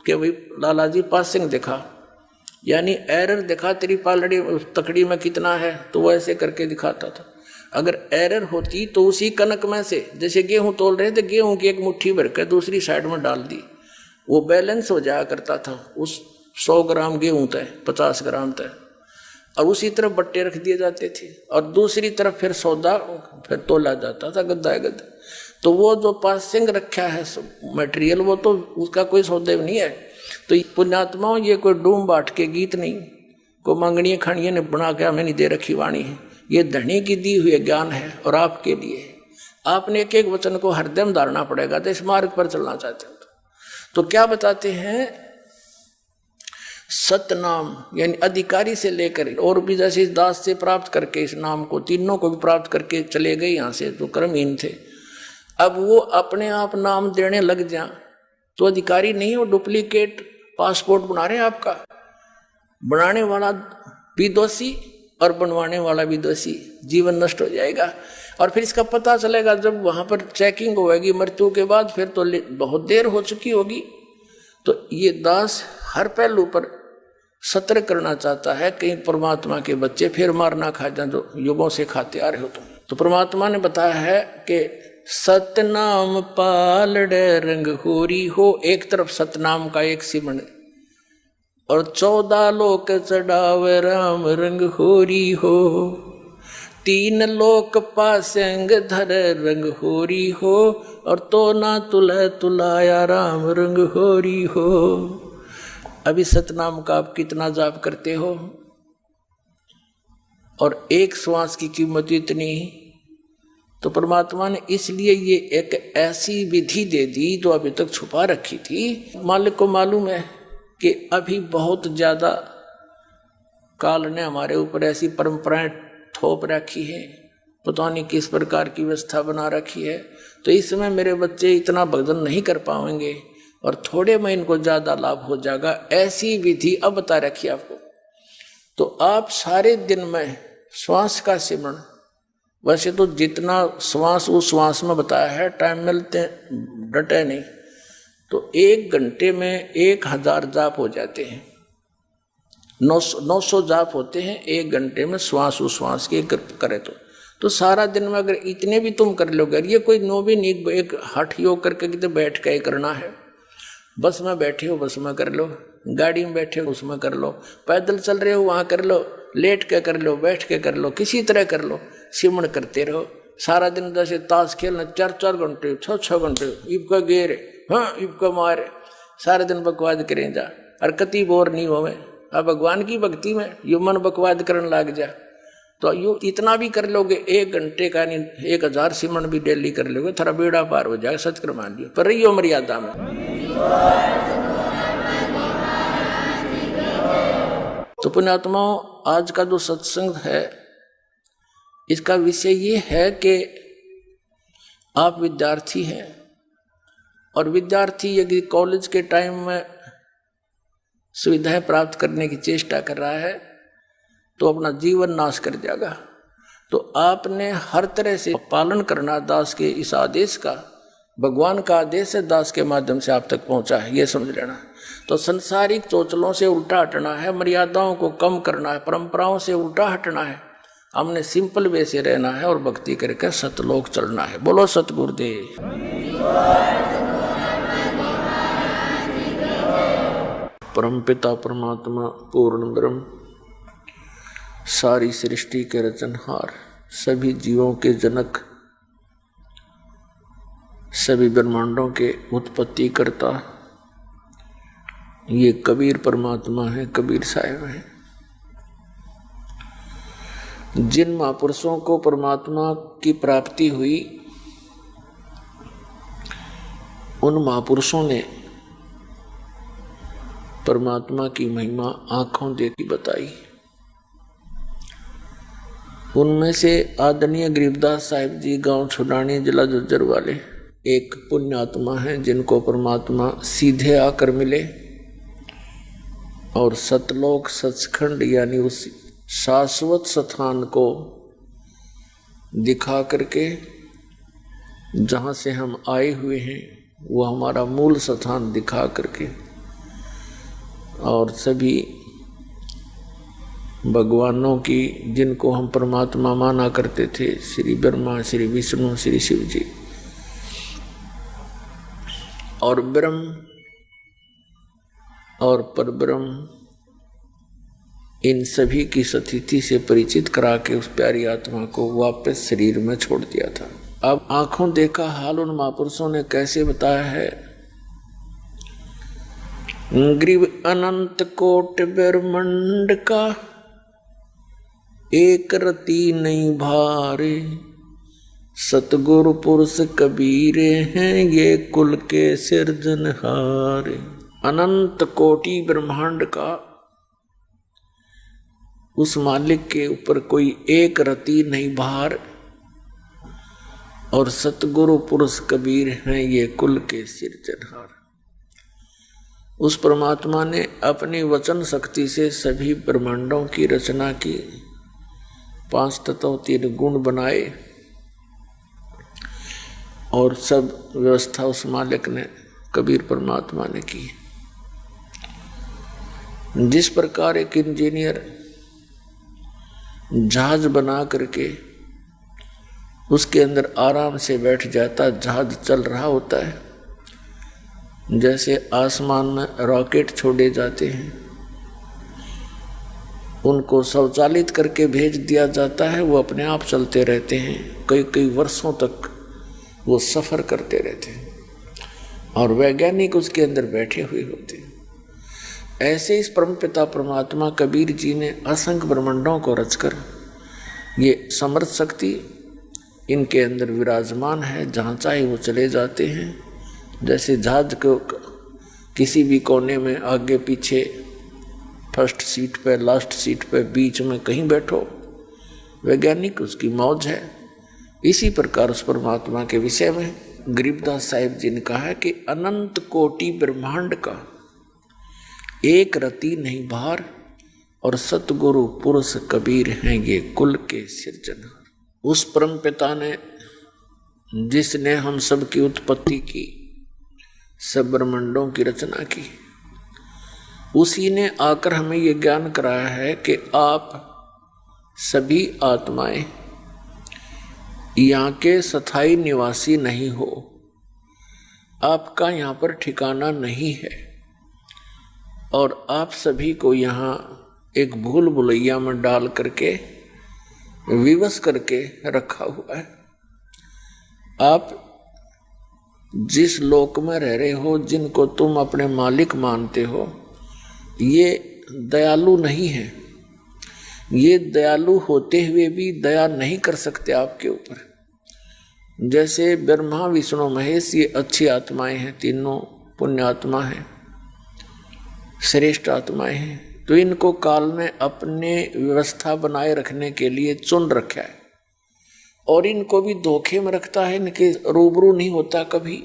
कि भाई लाला जी पासिंग दिखा, यानी एरर दिखा, तेरी पालड़ी तकड़ी में कितना है, तो वो ऐसे करके दिखाता था। अगर एरर होती तो उसी कनक में से, जैसे गेहूं तोल रहे थे, गेहूं की एक मुट्ठी भर कर दूसरी साइड में डाल दी, वो बैलेंस हो जाया करता था। उस 100 ग्राम गेहूं तय 50 ग्राम तय, और उसी तरफ बट्टे रख दिए जाते थे, और दूसरी तरफ फिर सौदा फिर तोला जाता था गद्दा गद्दा। तो वो जो पासिंग रखा है मटेरियल, वो तो उसका कोई सौदे नहीं है। तो पुण्यात्माओं, ये कोई डूम बाट के गीत नहीं, कोई मंगनिया खड़िया ने बना के हमें नहीं दे रखी वाणी है, ये धनी की दी हुई ज्ञान है और आपके लिए। आपने एक एक वचन को हरदम धारना पड़ेगा तो इस मार्ग पर चलना चाहते हो। तो क्या बताते हैं, सतनाम यानी अधिकारी से लेकर और भी, जैसे इस दास से प्राप्त करके इस नाम को, तीनों को भी प्राप्त करके चले गए यहाँ से जो कर्महीन थे। अब वो अपने आप नाम देने लग जाए तो अधिकारी नहीं, वो डुप्लीकेट पासपोर्ट बना रहे हैं आपका। बनाने वाला भी दोषी और बनवाने वाला भी दोषी, जीवन नष्ट हो जाएगा। और फिर इसका पता चलेगा जब वहां पर चेकिंग होगी मृत्यु के बाद, फिर तो बहुत देर हो चुकी होगी। तो ये दास हर पहलू पर सतर्क करना चाहता है, कहीं परमात्मा के बच्चे फिर मार ना खा जाए जो युगों से खाते आ रहे हो तुम। तो परमात्मा ने बताया है कि सतनाम पालड़े रंग होरी हो, एक तरफ सतनाम का एक सिमरण, और 14 लोक चढ़ावे राम रंग होरी हो, 3 लोक पासंग धर रंग होरी हो, और तो ना तुला तुलाया राम रंग होरी हो। अभी सतनाम का आप कितना जाप करते हो, और एक श्वास की कीमत इतनी। तो परमात्मा ने इसलिए ये एक ऐसी विधि दे दी जो अभी तक छुपा रखी थी। मालिक को मालूम है कि अभी बहुत ज्यादा काल ने हमारे ऊपर ऐसी परंपराएं थोप रखी है, पता नहीं किस प्रकार की व्यवस्था बना रखी है। तो इस समय मेरे बच्चे इतना भजन नहीं कर पाएंगे और थोड़े में इनको ज्यादा लाभ हो जाएगा, ऐसी विधि अब बता रखी आपको। तो आप सारे दिन में श्वास का सिमरण, वैसे तो जितना श्वास उस श्वास में बताया है, टाइम मिलते डटे नहीं, तो 1 घंटे में 1000 जाप हो जाते हैं, 900 जाप होते हैं 1 घंटे में श्वास उस श्वास के करे तो सारा दिन में अगर इतने भी तुम कर लोगे, ये कोई नो भी नहीं एक हठ योग करके कितने बैठ के करना है। बस में बैठे हो बस में कर लो, गाड़ी में बैठे हो उसमें कर लो, पैदल चल रहे हो वहाँ कर लो, लेट के कर लो, बैठ के कर लो, किसी तरह कर लो, सिमरण करते रहो सारा दिन। जैसे ताश खेलना 4-4 घंटे 6-6 घंटे, इब का गेर हाँ इब का मारे, सारे दिन बकवाद करें जा और कति बोर नहीं हो। अब भगवान की भक्ति में यू मन बकवाद करने लग जा तो यू इतना भी कर लोगे 1 घंटे का नहीं 1000 सिमरण भी डेली कर लोगे, थोड़ा बेड़ा पार हो जाएगा। सचकर मान लियो पर रहियो मर्यादा में। तो पुण्यात्माओं, आज का जो सत्संग है इसका विषय ये है कि आप विद्यार्थी हैं और विद्यार्थी यदि कॉलेज के टाइम में सुविधाएं प्राप्त करने की चेष्टा कर रहा है तो अपना जीवन नाश कर जाएगा। तो आपने हर तरह से पालन करना दास के इस आदेश का। भगवान का आदेश है, दास के माध्यम से आप तक पहुंचा है, ये समझ लेना। तो संसारिक चोचलों से उल्टा हटना है, मर्यादाओं को कम करना है, परंपराओं से उल्टा हटना है, हमने सिंपल वे से रहना है और भक्ति करके सतलोक चलना है। बोलो सतगुरुदेव। परमपिता परमात्मा पूर्ण ब्रह्म, सारी सृष्टि के रचनहार, सभी जीवों के जनक, सभी ब्रह्मांडों के उत्पत्ति करता, ये कबीर परमात्मा है, कबीर साहब है। जिन महापुरुषों को परमात्मा की प्राप्ति हुई, उन महापुरुषों ने परमात्मा की महिमा आंखों देखी बताई। उनमें से आदरणीय गरीबदास साहिब जी, गांव छुडानी, जिला झज्जर वाले, एक पुण्यात्मा हैं जिनको परमात्मा सीधे आकर मिले और सतलोक सचखंड यानी उस शाश्वत स्थान को दिखा करके जहाँ से हम आए हुए हैं वो हमारा मूल स्थान दिखा करके और सभी भगवानों की जिनको हम परमात्मा माना करते थे, श्री ब्रह्मा, श्री विष्णु, श्री शिव जी और ब्रह्म और परब्रह्म, इन सभी की स्थिति से परिचित करा के उस प्यारी आत्मा को वापस शरीर में छोड़ दिया था। अब आंखों देखा हाल उन महापुरुषों ने कैसे बताया है। ग्रीव अनंत कोट ब्रह्मांड का एक रति नहीं भारे, सतगुरु पुरुष कबीर हैं ये कुल के सिरजनहारे। अनंत कोटि ब्रह्मांड का उस मालिक के ऊपर कोई एक रति नहीं भार और सतगुरु पुरुष कबीर हैं ये कुल के सिरजनहार। उस परमात्मा ने अपनी वचन शक्ति से सभी ब्रह्मांडों की रचना की, 5 तत्व 3 गुण बनाए और सब व्यवस्था उस मालिक ने, कबीर परमात्मा ने की। जिस प्रकार एक इंजीनियर जहाज बना करके उसके अंदर आराम से बैठ जाता, जहाज चल रहा होता है, जैसे आसमान में रॉकेट छोड़े जाते हैं, उनको स्वचालित करके भेज दिया जाता है, वो अपने आप चलते रहते हैं, कई कई वर्षों तक वो सफ़र करते रहते हैं और वैज्ञानिक उसके अंदर बैठे हुए होते हैं। ऐसे इस परमपिता परमात्मा कबीर जी ने असंख्य ब्रह्मांडों को रचकर ये समर्थ शक्ति इनके अंदर विराजमान है, जहाँ चाहे वो चले जाते हैं। जैसे जहाज को किसी भी कोने में आगे पीछे, फर्स्ट सीट पे, लास्ट सीट पे, बीच में कहीं बैठो, वैज्ञानिक उसकी मौज है। इसी प्रकार उस परमात्मा के विषय में गरीबदास साहिब जी ने कहा है कि अनंत कोटि ब्रह्मांड का एक रति नहीं भार और सतगुरु पुरुष कबीर हैं ये कुल के सिरजनहार। उस परम पिता ने जिसने हम सब की उत्पत्ति की, सब ब्रह्मांडों की रचना की, उसी ने आकर हमें ये ज्ञान कराया है कि आप सभी आत्माएं यहाँ के स्थायी निवासी नहीं हो, आपका यहाँ पर ठिकाना नहीं है और आप सभी को यहाँ एक भूल भुलैया में डाल करके विवश करके रखा हुआ है। आप जिस लोक में रह रहे हो, जिनको तुम अपने मालिक मानते हो, ये दयालु नहीं है। ये दयालु होते हुए भी दया नहीं कर सकते आपके ऊपर। जैसे ब्रह्मा विष्णु महेश ये अच्छी आत्माएं हैं, तीनों पुण्य आत्मा हैं, श्रेष्ठ आत्माएं हैं, तो इनको काल ने अपने व्यवस्था बनाए रखने के लिए चुन रखा है और इनको भी धोखे में रखता है, इनके रूबरू नहीं होता कभी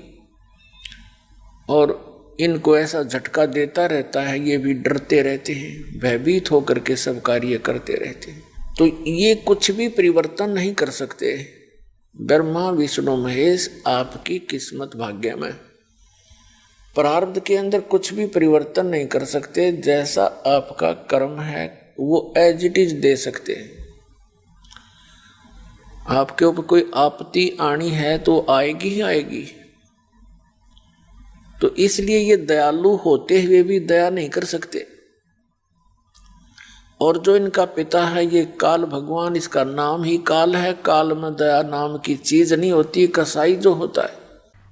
और इनको ऐसा झटका देता रहता है, ये भी डरते रहते हैं, भयभीत होकर के सब कार्य करते रहते हैं। तो ये कुछ भी परिवर्तन नहीं कर सकते। ब्रह्मा विष्णु महेश आपकी किस्मत भाग्य में, प्रारब्ध के अंदर कुछ भी परिवर्तन नहीं कर सकते। जैसा आपका कर्म है वो एज इट इज दे सकते हैं। आपके ऊपर कोई आपत्ति आनी है तो आएगी ही आएगी। तो इसलिए ये दयालु होते हुए भी दया नहीं कर सकते। और जो इनका पिता है ये काल भगवान, इसका नाम ही काल है। काल में दया नाम की चीज नहीं होती, कसाई जो होता है।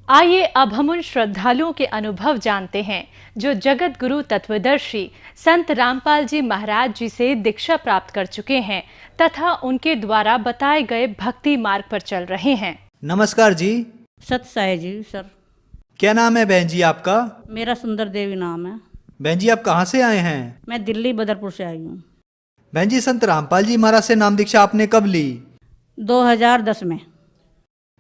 आइए अब हम उन श्रद्धालुओं के अनुभव जानते हैं जो जगत गुरु तत्वदर्शी संत रामपाल जी महाराज जी से दीक्षा प्राप्त कर चुके हैं तथा उनके द्वारा बताए गए भक्ति मार्ग पर चल रहे हैं।
नमस्कार जी।
सत साई जी सर।
क्या नाम है बहन जी आपका?
मेरा सुंदर देवी नाम है।
बहन जी आप कहाँ से आए हैं?
मैं दिल्ली बदरपुर से आई हूँ।
बहन जी संत रामपाल जी महाराज से नाम दीक्षा आपने कब ली?
2010 में।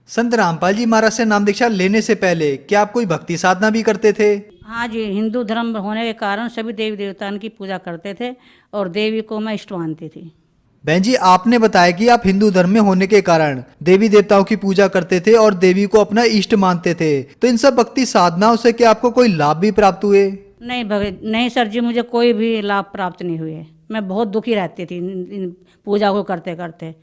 संत रामपाल जी महाराज से नाम दीक्षा लेने से पहले क्या आप कोई भक्ति साधना भी करते थे?
हाँ जी, हिंदू धर्म होने के कारण सभी देवी देवताओं की पूजा करते थे और देवी को मैं इष्ट मानती थी।
बहन जी आपने बताया कि आप हिंदू धर्म में होने के कारण देवी देवताओं की पूजा करते थे और देवी को अपना इष्ट मानते थे, तो इन सब भक्ति साधनाओं से क्या आपको कोई लाभ भी प्राप्त हुए?
नहीं सर जी, मुझे कोई भी लाभ प्राप्त नहीं हुए। मैं बहुत दुखी रहती थी इन पूजा को करते करते।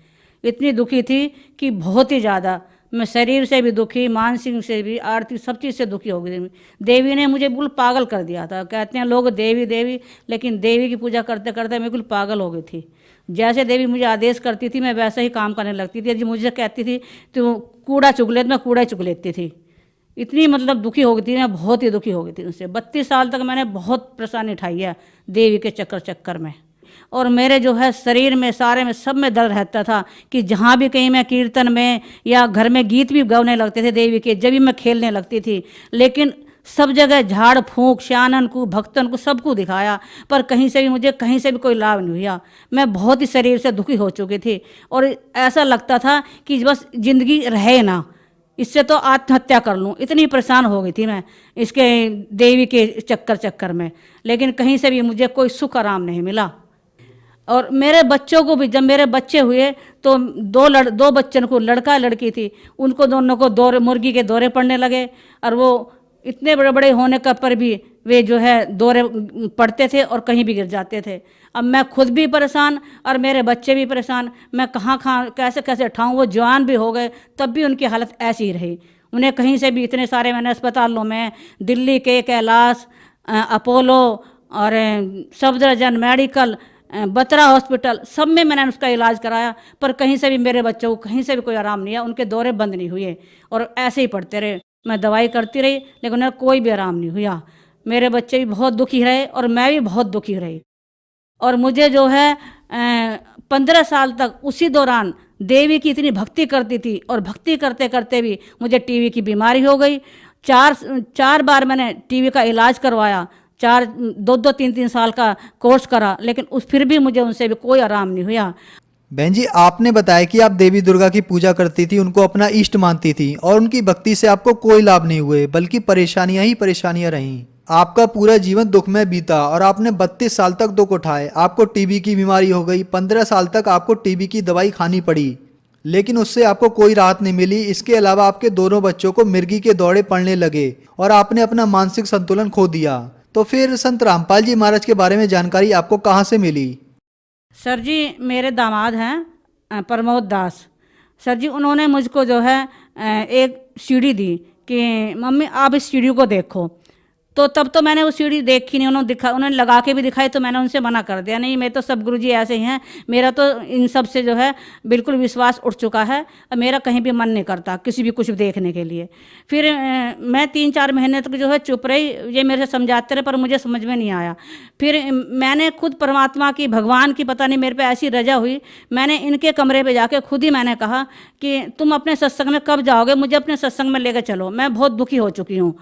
इतनी दुखी थी कि बहुत ही ज़्यादा। मैं शरीर से भी दुखी, मानसिक से भी, आर्थिक सब चीज़ से दुखी हो गई। देवी ने मुझे बिल्कुल पागल कर दिया था। कहते हैं लोग देवी देवी, लेकिन देवी की पूजा करते करते मैं बिल्कुल पागल हो गई थी। जैसे देवी मुझे आदेश करती थी मैं वैसे ही काम करने लगती थी। मुझे कहती थी तो कूड़ा चुग ले, मैं कूड़ा चुग लेती थी। इतनी मतलब दुखी हो गई थी मैं, बहुत ही दुखी हो गई थी उनसे। 32 साल तक मैंने बहुत परेशानी उठाई है देवी के चक्कर में। और मेरे जो है शरीर में सारे में सब में दर्द रहता था कि जहाँ भी कहीं मैं कीर्तन में या घर में गीत भी गाने लगते थे देवी के, जब भी मैं खेलने लगती थी, लेकिन सब जगह झाड़ फूंक श्यानन को भक्तन को सबको दिखाया, पर कहीं से भी मुझे कहीं से भी कोई लाभ नहीं हुआ। मैं बहुत ही शरीर से दुखी हो चुकी थी और ऐसा लगता था कि बस जिंदगी रहे ना, इससे तो आत्महत्या कर लूँ। इतनी परेशान हो गई थी मैं इसके देवी के चक्कर में, लेकिन कहीं से भी मुझे कोई सुख आराम नहीं मिला। और मेरे बच्चों को भी, जब मेरे बच्चे हुए तो दो बच्चों को, लड़का लड़की थी, उनको दोनों को दौरे, मुर्गी के दौरे पड़ने लगे। और वो इतने बड़े बड़े होने का पर भी वे जो है दौरे पड़ते थे और कहीं भी गिर जाते थे। अब मैं खुद भी परेशान और मेरे बच्चे भी परेशान। मैं कहाँ कैसे उठाऊँ। वो जवान भी हो गए तब भी उनकी हालत ऐसी ही रही। उन्हें कहीं से भी, इतने सारे मैंने अस्पतालों में, दिल्ली के कैलाश, अपोलो और सफदरजंग मेडिकल, बत्रा हॉस्पिटल, सब में मैंने उसका इलाज कराया, पर कहीं से भी मेरे बच्चों को कहीं से भी कोई आराम नहीं है। उनके दौरे बंद नहीं हुए और ऐसे ही पड़ते रहे। मैं दवाई करती रही लेकिन उन्हें कोई भी आराम नहीं हुआ। मेरे बच्चे भी बहुत दुखी रहे और मैं भी बहुत दुखी रही। और मुझे जो है 15 साल तक उसी दौरान देवी की इतनी भक्ति करती थी और भक्ति करते करते भी मुझे टीबी की बीमारी हो गई। चार बार मैंने टीबी का इलाज करवाया, 2-3 साल का कोर्स करा, लेकिन फिर भी मुझे उनसे भी कोई आराम नहीं हुआ।
बहन जी आपने बताया कि आप देवी दुर्गा की पूजा करती थी, उनको अपना इष्ट मानती थी और उनकी भक्ति से आपको कोई लाभ नहीं हुए, बल्कि परेशानियां ही परेशानियां रहीं। आपका पूरा जीवन दुख में बीता और आपने 32 साल तक दुख उठाए। आपको टीबी की बीमारी हो गई, 15 साल तक आपको टीबी की दवाई खानी पड़ी, लेकिन उससे आपको कोई राहत नहीं मिली। इसके अलावा आपके दोनों बच्चों को मिर्गी के दौरे पड़ने लगे और आपने अपना मानसिक संतुलन खो दिया। तो फिर संत रामपाल जी महाराज के बारे में जानकारी आपको कहाँ से मिली?
सर जी, मेरे दामाद हैं प्रमोद दास सर जी, उन्होंने मुझको जो है एक सीढ़ी दी कि मम्मी आप इस सीढ़ी को देखो। तो तब तो मैंने वो सीढ़ी देखी नहीं। उन्होंने लगा के भी दिखाई तो मैंने उनसे मना कर दिया, नहीं मैं तो सब गुरुजी ऐसे ही हैं, मेरा तो इन सब से जो है बिल्कुल विश्वास उठ चुका है, मेरा कहीं भी मन नहीं करता किसी भी कुछ देखने के लिए। फिर मैं 3-4 महीने तक जो है चुप रही। ये मेरे से समझाते रहे पर मुझे समझ में नहीं आया। फिर मैंने खुद परमात्मा की, भगवान की, पता नहीं मेरे पे ऐसी रजा हुई, मैंने इनके कमरे पे जाके खुद ही मैंने कहा कि तुम अपने सत्संग में कब जाओगे, मुझे अपने सत्संग में लेकर चलो, मैं बहुत दुखी हो चुकी हूँ।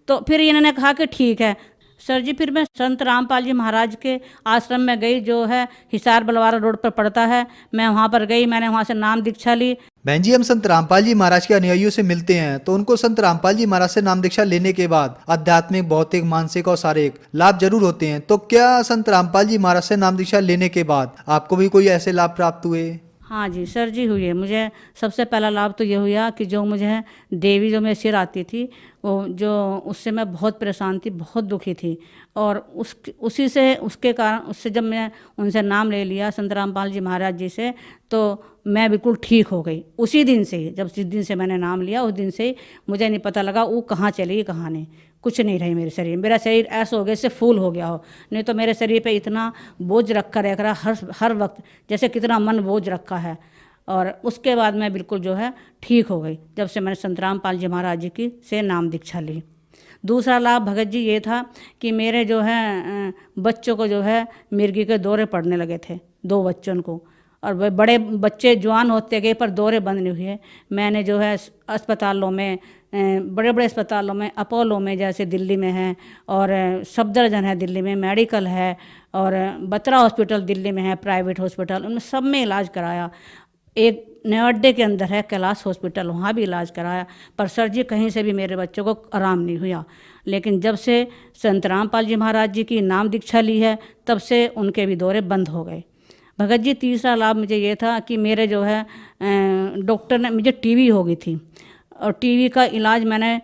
तो फिर इन्होंने कहा कि ठीक है सर जी। फिर मैं संत रामपाल जी महाराज के आश्रम में गई, जो है हिसार बलवारा रोड पर पड़ता है। मैं वहाँ पर गई, मैंने वहाँ से नाम दीक्षा ली।
बहन जी हम संत रामपाल जी महाराज के अनुयायियों से मिलते हैं तो उनको संत रामपाल जी महाराज से नाम दीक्षा लेने के बाद आध्यात्मिक, भौतिक, मानसिक और शारीरिक लाभ जरूर होते हैं। तो क्या संत रामपाल जी महाराज से नाम दीक्षा लेने के बाद आपको भी कोई ऐसे लाभ प्राप्त हुए?
हाँ जी, सर्जरी हुई है। मुझे सबसे पहला लाभ तो ये हुआ कि जो मुझे देवी जो मेरे सिर आती थी, वो जो उससे मैं बहुत परेशान थी, बहुत दुखी थी। और उसी से उसके कारण उससे जब मैं उनसे नाम ले लिया संत रामपाल जी महाराज जी से, तो मैं बिल्कुल ठीक हो गई उसी दिन से ही। जब जिस दिन से मैंने नाम लिया उस दिन से ही मुझे नहीं पता लगा वो कहाँ चली गई कहाँ नहीं, कुछ नहीं रही मेरे शरीर। मेरा शरीर ऐसा हो गया जैसे फूल हो गया हो, नहीं तो मेरे शरीर पे इतना बोझ रखा रहा हर वक्त, जैसे कितना मन बोझ रखा है। और उसके बाद मैं बिल्कुल जो है ठीक हो गई जब से मैंने संत रामपाल जी महाराज जी की से नाम दीक्षा ली। दूसरा लाभ भगत जी ये था कि मेरे जो है बच्चों को जो है मिर्गी के दौरे पड़ने लगे थे, 2 बच्चों को, और वह बड़े बच्चे जवान होते गए पर दौरे बंद नहीं हुए। मैंने जो है अस्पतालों में, बड़े बड़े अस्पतालों में, अपोलो में जैसे दिल्ली में है, और सफदरजंग है दिल्ली में, मेडिकल है, और बत्रा हॉस्पिटल दिल्ली में है प्राइवेट हॉस्पिटल, उनमें सब में इलाज कराया। एक नवअड्डे के अंदर है कैलाश हॉस्पिटल, वहाँ भी इलाज कराया, पर सर जी कहीं से भी मेरे बच्चों को आराम नहीं हुआ। लेकिन जब से संत रामपाल जी महाराज जी की नाम दीक्षा ली है तब से उनके भी दौरे बंद हो गए। भगत जी तीसरा लाभ मुझे ये था कि मेरे जो है डॉक्टर ने, मुझे टीबी हो गई थी और टीबी का इलाज मैंने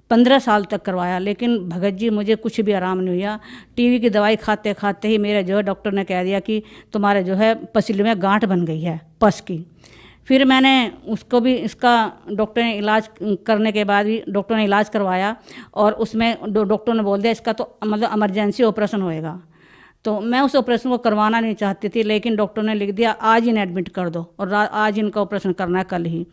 15 साल तक करवाया, लेकिन भगत जी मुझे कुछ भी आराम नहीं हुआ। टीबी की दवाई खाते खाते ही मेरे जो है डॉक्टर ने कह दिया कि तुम्हारे जो है पसली में गांठ बन गई है पस की। फिर मैंने उसको भी, इसका डॉक्टर ने इलाज करने के बाद भी डॉक्टर ने इलाज करवाया और उसमें डॉक्टर ने बोल दिया इसका तो मतलब इमरजेंसी ऑपरेशन होएगा। तो मैं उस ऑपरेशन को करवाना नहीं चाहती थी, लेकिन डॉक्टर ने लिख दिया आज इन्हें एडमिट कर दो और आज इनका ऑपरेशन करना है कल ही।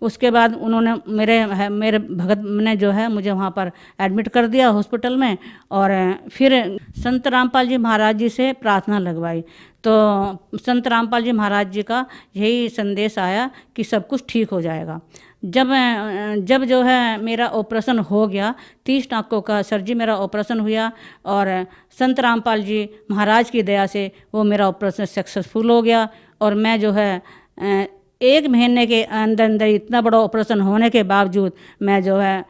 उसके बाद उन्होंने मेरे भगत ने जो है मुझे वहाँ पर एडमिट कर दिया हॉस्पिटल में, और फिर संत रामपाल जी महाराज जी से प्रार्थना लगवाई। तो संत रामपाल जी महाराज जी का यही संदेश आया कि सब कुछ ठीक हो जाएगा। जब जो है मेरा ऑपरेशन हो गया, 30 टाँकों का सर जी मेरा ऑपरेशन हुआ, और संत रामपाल जी महाराज की दया से वो मेरा ऑपरेशन सक्सेसफुल हो गया। और मैं जो है 1 महीने के अंदर अंदर इतना बड़ा ऑपरेशन होने के बावजूद मैं जो है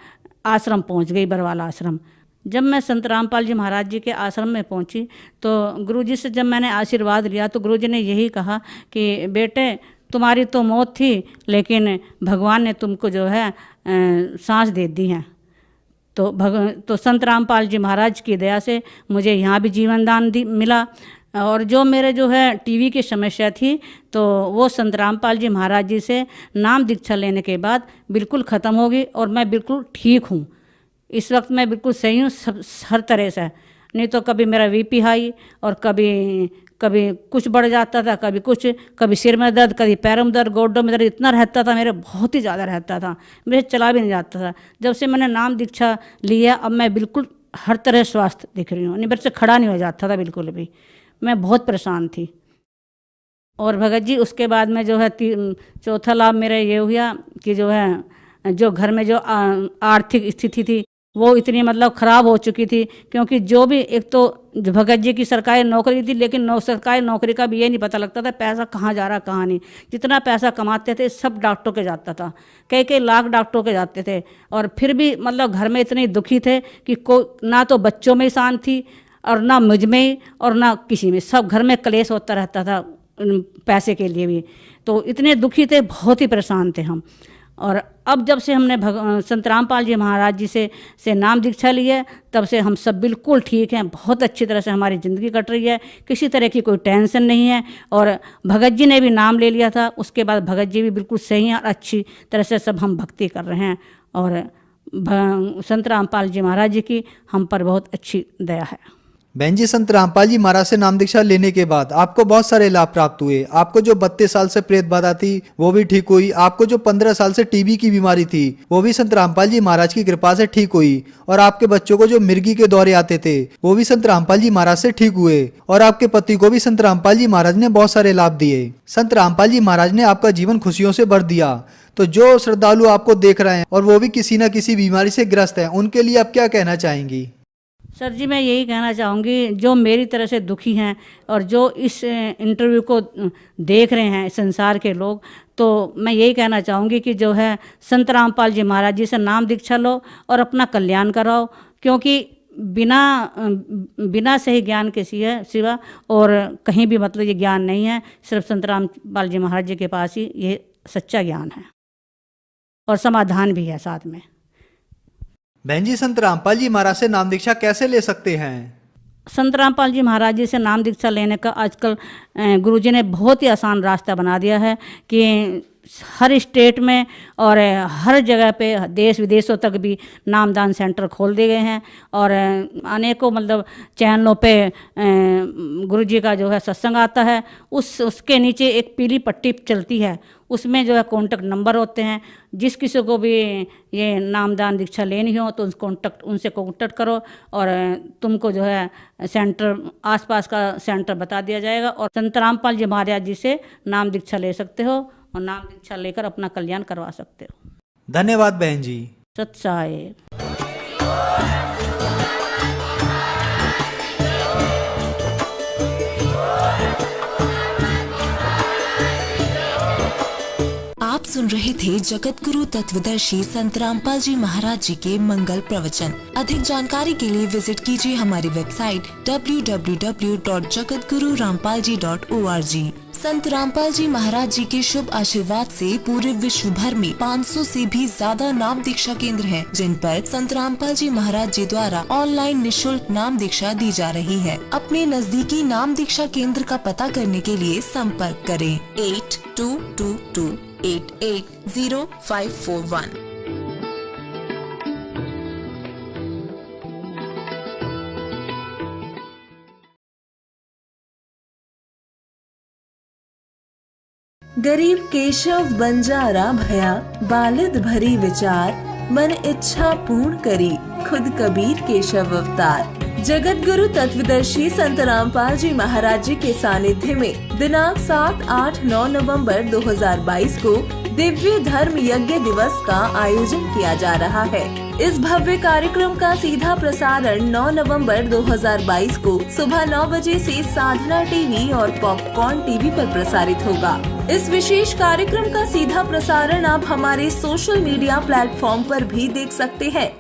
आश्रम पहुंच गई, बरवाला आश्रम। जब मैं संत रामपाल जी महाराज जी के आश्रम में पहुंची तो गुरुजी से जब मैंने आशीर्वाद लिया तो गुरुजी ने यही कहा कि बेटे तुम्हारी तो मौत थी, लेकिन भगवान ने तुमको जो है सांस दे दी है। तो संत रामपाल जी महाराज की दया से मुझे यहाँ भी जीवन दान मिला। और जो मेरे जो है टीबी की समस्या थी तो वो संत रामपाल जी महाराज जी से नाम दीक्षा लेने के बाद बिल्कुल ख़त्म हो गई और मैं बिल्कुल ठीक हूँ। इस वक्त मैं बिल्कुल सही हूँ हर तरह से। नहीं तो कभी मेरा बीपी हाई और कभी कुछ बढ़ जाता था, कभी सिर में दर्द, कभी पैरों में दर्द, गोड्डों में दर्द इतना रहता था मेरे, बहुत ही ज़्यादा रहता था, मेरे चला भी नहीं जाता था। जब से मैंने नाम दीक्षा लिया अब मैं बिल्कुल हर तरह स्वस्थ दिख रही हूँ। मेरे से खड़ा नहीं हो जाता था बिल्कुल भी, मैं बहुत परेशान थी। और भगत जी उसके बाद में जो है चौथा लाभ मेरा ये हुआ कि जो है जो घर में जो आर्थिक स्थिति थी वो इतनी मतलब ख़राब हो चुकी थी, क्योंकि जो भी एक तो भगत जी की सरकारी नौकरी थी, लेकिन सरकारी नौकरी का भी ये नहीं पता लगता था पैसा कहाँ जा रहा कहाँ नहीं। जितना पैसा कमाते थे सब डॉक्टरों के जाता था, कई लाख डॉक्टरों के जाते थे। और फिर भी मतलब घर में इतने दुखी थे कि ना तो बच्चों में शांति और ना मुझ में और ना किसी में, सब घर में क्लेश होता रहता था पैसे के लिए भी। तो इतने दुखी थे, बहुत ही परेशान थे हम। और अब जब से हमने संत रामपाल जी महाराज जी से नाम दीक्षा ली है तब से हम सब बिल्कुल ठीक हैं, बहुत अच्छी तरह से हमारी ज़िंदगी कट रही है, किसी तरह की कोई टेंशन नहीं है। और भगत जी ने भी नाम ले लिया था, उसके बाद भगत जी भी बिल्कुल सही हैं और अच्छी तरह से सब हम भक्ति कर रहे हैं। और संत रामपाल जी महाराज जी की हम पर बहुत अच्छी दया है।
बहन जी, संत रामपाल जी महाराज से नाम दीक्षा लेने के बाद आपको बहुत सारे लाभ प्राप्त हुए। आपको जो 32 साल से प्रेत बाधा थी वो भी ठीक हुई। आपको जो 15 साल से टीबी की बीमारी थी वो भी संत रामपाल जी महाराज की कृपा से ठीक हुई। और आपके बच्चों को जो मिर्गी के दौरे आते थे वो भी संत रामपाल जी महाराज से ठीक हुए। और आपके पति को भी संत रामपाल जी महाराज ने बहुत सारे लाभ दिए। संत रामपाल जी महाराज ने आपका जीवन खुशियों से भर दिया। तो जो श्रद्धालु आपको देख रहे हैं और वो भी किसी न किसी बीमारी से ग्रस्त है, उनके लिए आप क्या कहना चाहेंगी?
सर जी मैं यही कहना चाहूँगी, जो मेरी तरह से दुखी हैं और जो इस इंटरव्यू को देख रहे हैं संसार के लोग, तो मैं यही कहना चाहूँगी कि जो है संत रामपाल जी महाराज जी से नाम दीक्षा लो और अपना कल्याण कराओ। क्योंकि बिना सही ज्ञान के सिवा और कहीं भी मतलब ये ज्ञान नहीं है। सिर्फ संत रामपाल जी महाराज जी के पास ही ये सच्चा ज्ञान है और समाधान भी है साथ में।
बहन जी, संत रामपाल जी महाराज से नाम दीक्षा कैसे ले सकते हैं?
संत रामपाल जी महाराज जी से नाम दीक्षा लेने का आजकल गुरुजी ने बहुत ही आसान रास्ता बना दिया है कि हर स्टेट में और हर जगह पे देश विदेशों तक भी नामदान सेंटर खोल दिए गए हैं और अनेकों मतलब चैनलों पे गुरुजी का जो है सत्संग आता है। उसके नीचे एक पीली पट्टी चलती है, उसमें जो है कॉन्टेक्ट नंबर होते हैं। जिस किसी को भी ये नामदान दीक्षा लेनी हो तो उनसे कॉन्टेक्ट करो और तुमको जो है सेंटर आसपास का सेंटर बता दिया जाएगा और संत रामपाल जी महाराज जी से नाम दीक्षा ले सकते हो और नाम दीक्षा लेकर अपना कल्याण करवा सकते हो।
धन्यवाद बहन जी।
सत साहेब।
आप सुन रहे थे जगत गुरु तत्वदर्शी संत रामपाल जी महाराज जी के मंगल प्रवचन। अधिक जानकारी के लिए विजिट कीजिए हमारी वेबसाइट www.jagatgururampalji.org। संत रामपाल जी महाराज जी के शुभ आशीर्वाद से पूरे विश्व भर में 500 से भी ज्यादा नाम दीक्षा केंद्र हैं, जिन पर संत रामपाल जी महाराज जी द्वारा ऑनलाइन निशुल्क नाम दीक्षा दी जा रही है। अपने नजदीकी नाम दीक्षा केंद्र का पता करने के लिए संपर्क करें 8222880541। गरीब केशव बंजारा भया, बालिद भरी विचार, मन इच्छा पूर्ण करी, खुद कबीर केशव अवतार। जगत गुरु तत्वदर्शी संत रामपाल जी महाराज जी के सानिध्य में दिनांक 7, 8, 9 नवंबर 2022 को दिव्य धर्म यज्ञ दिवस का आयोजन किया जा रहा है। इस भव्य कार्यक्रम का सीधा प्रसारण 9 नवंबर 2022 को सुबह 9 बजे से साधना टीवी और पॉपकॉर्न टीवी पर प्रसारित होगा। इस विशेष कार्यक्रम का सीधा प्रसारण आप हमारे सोशल मीडिया प्लेटफॉर्म पर भी देख सकते हैं।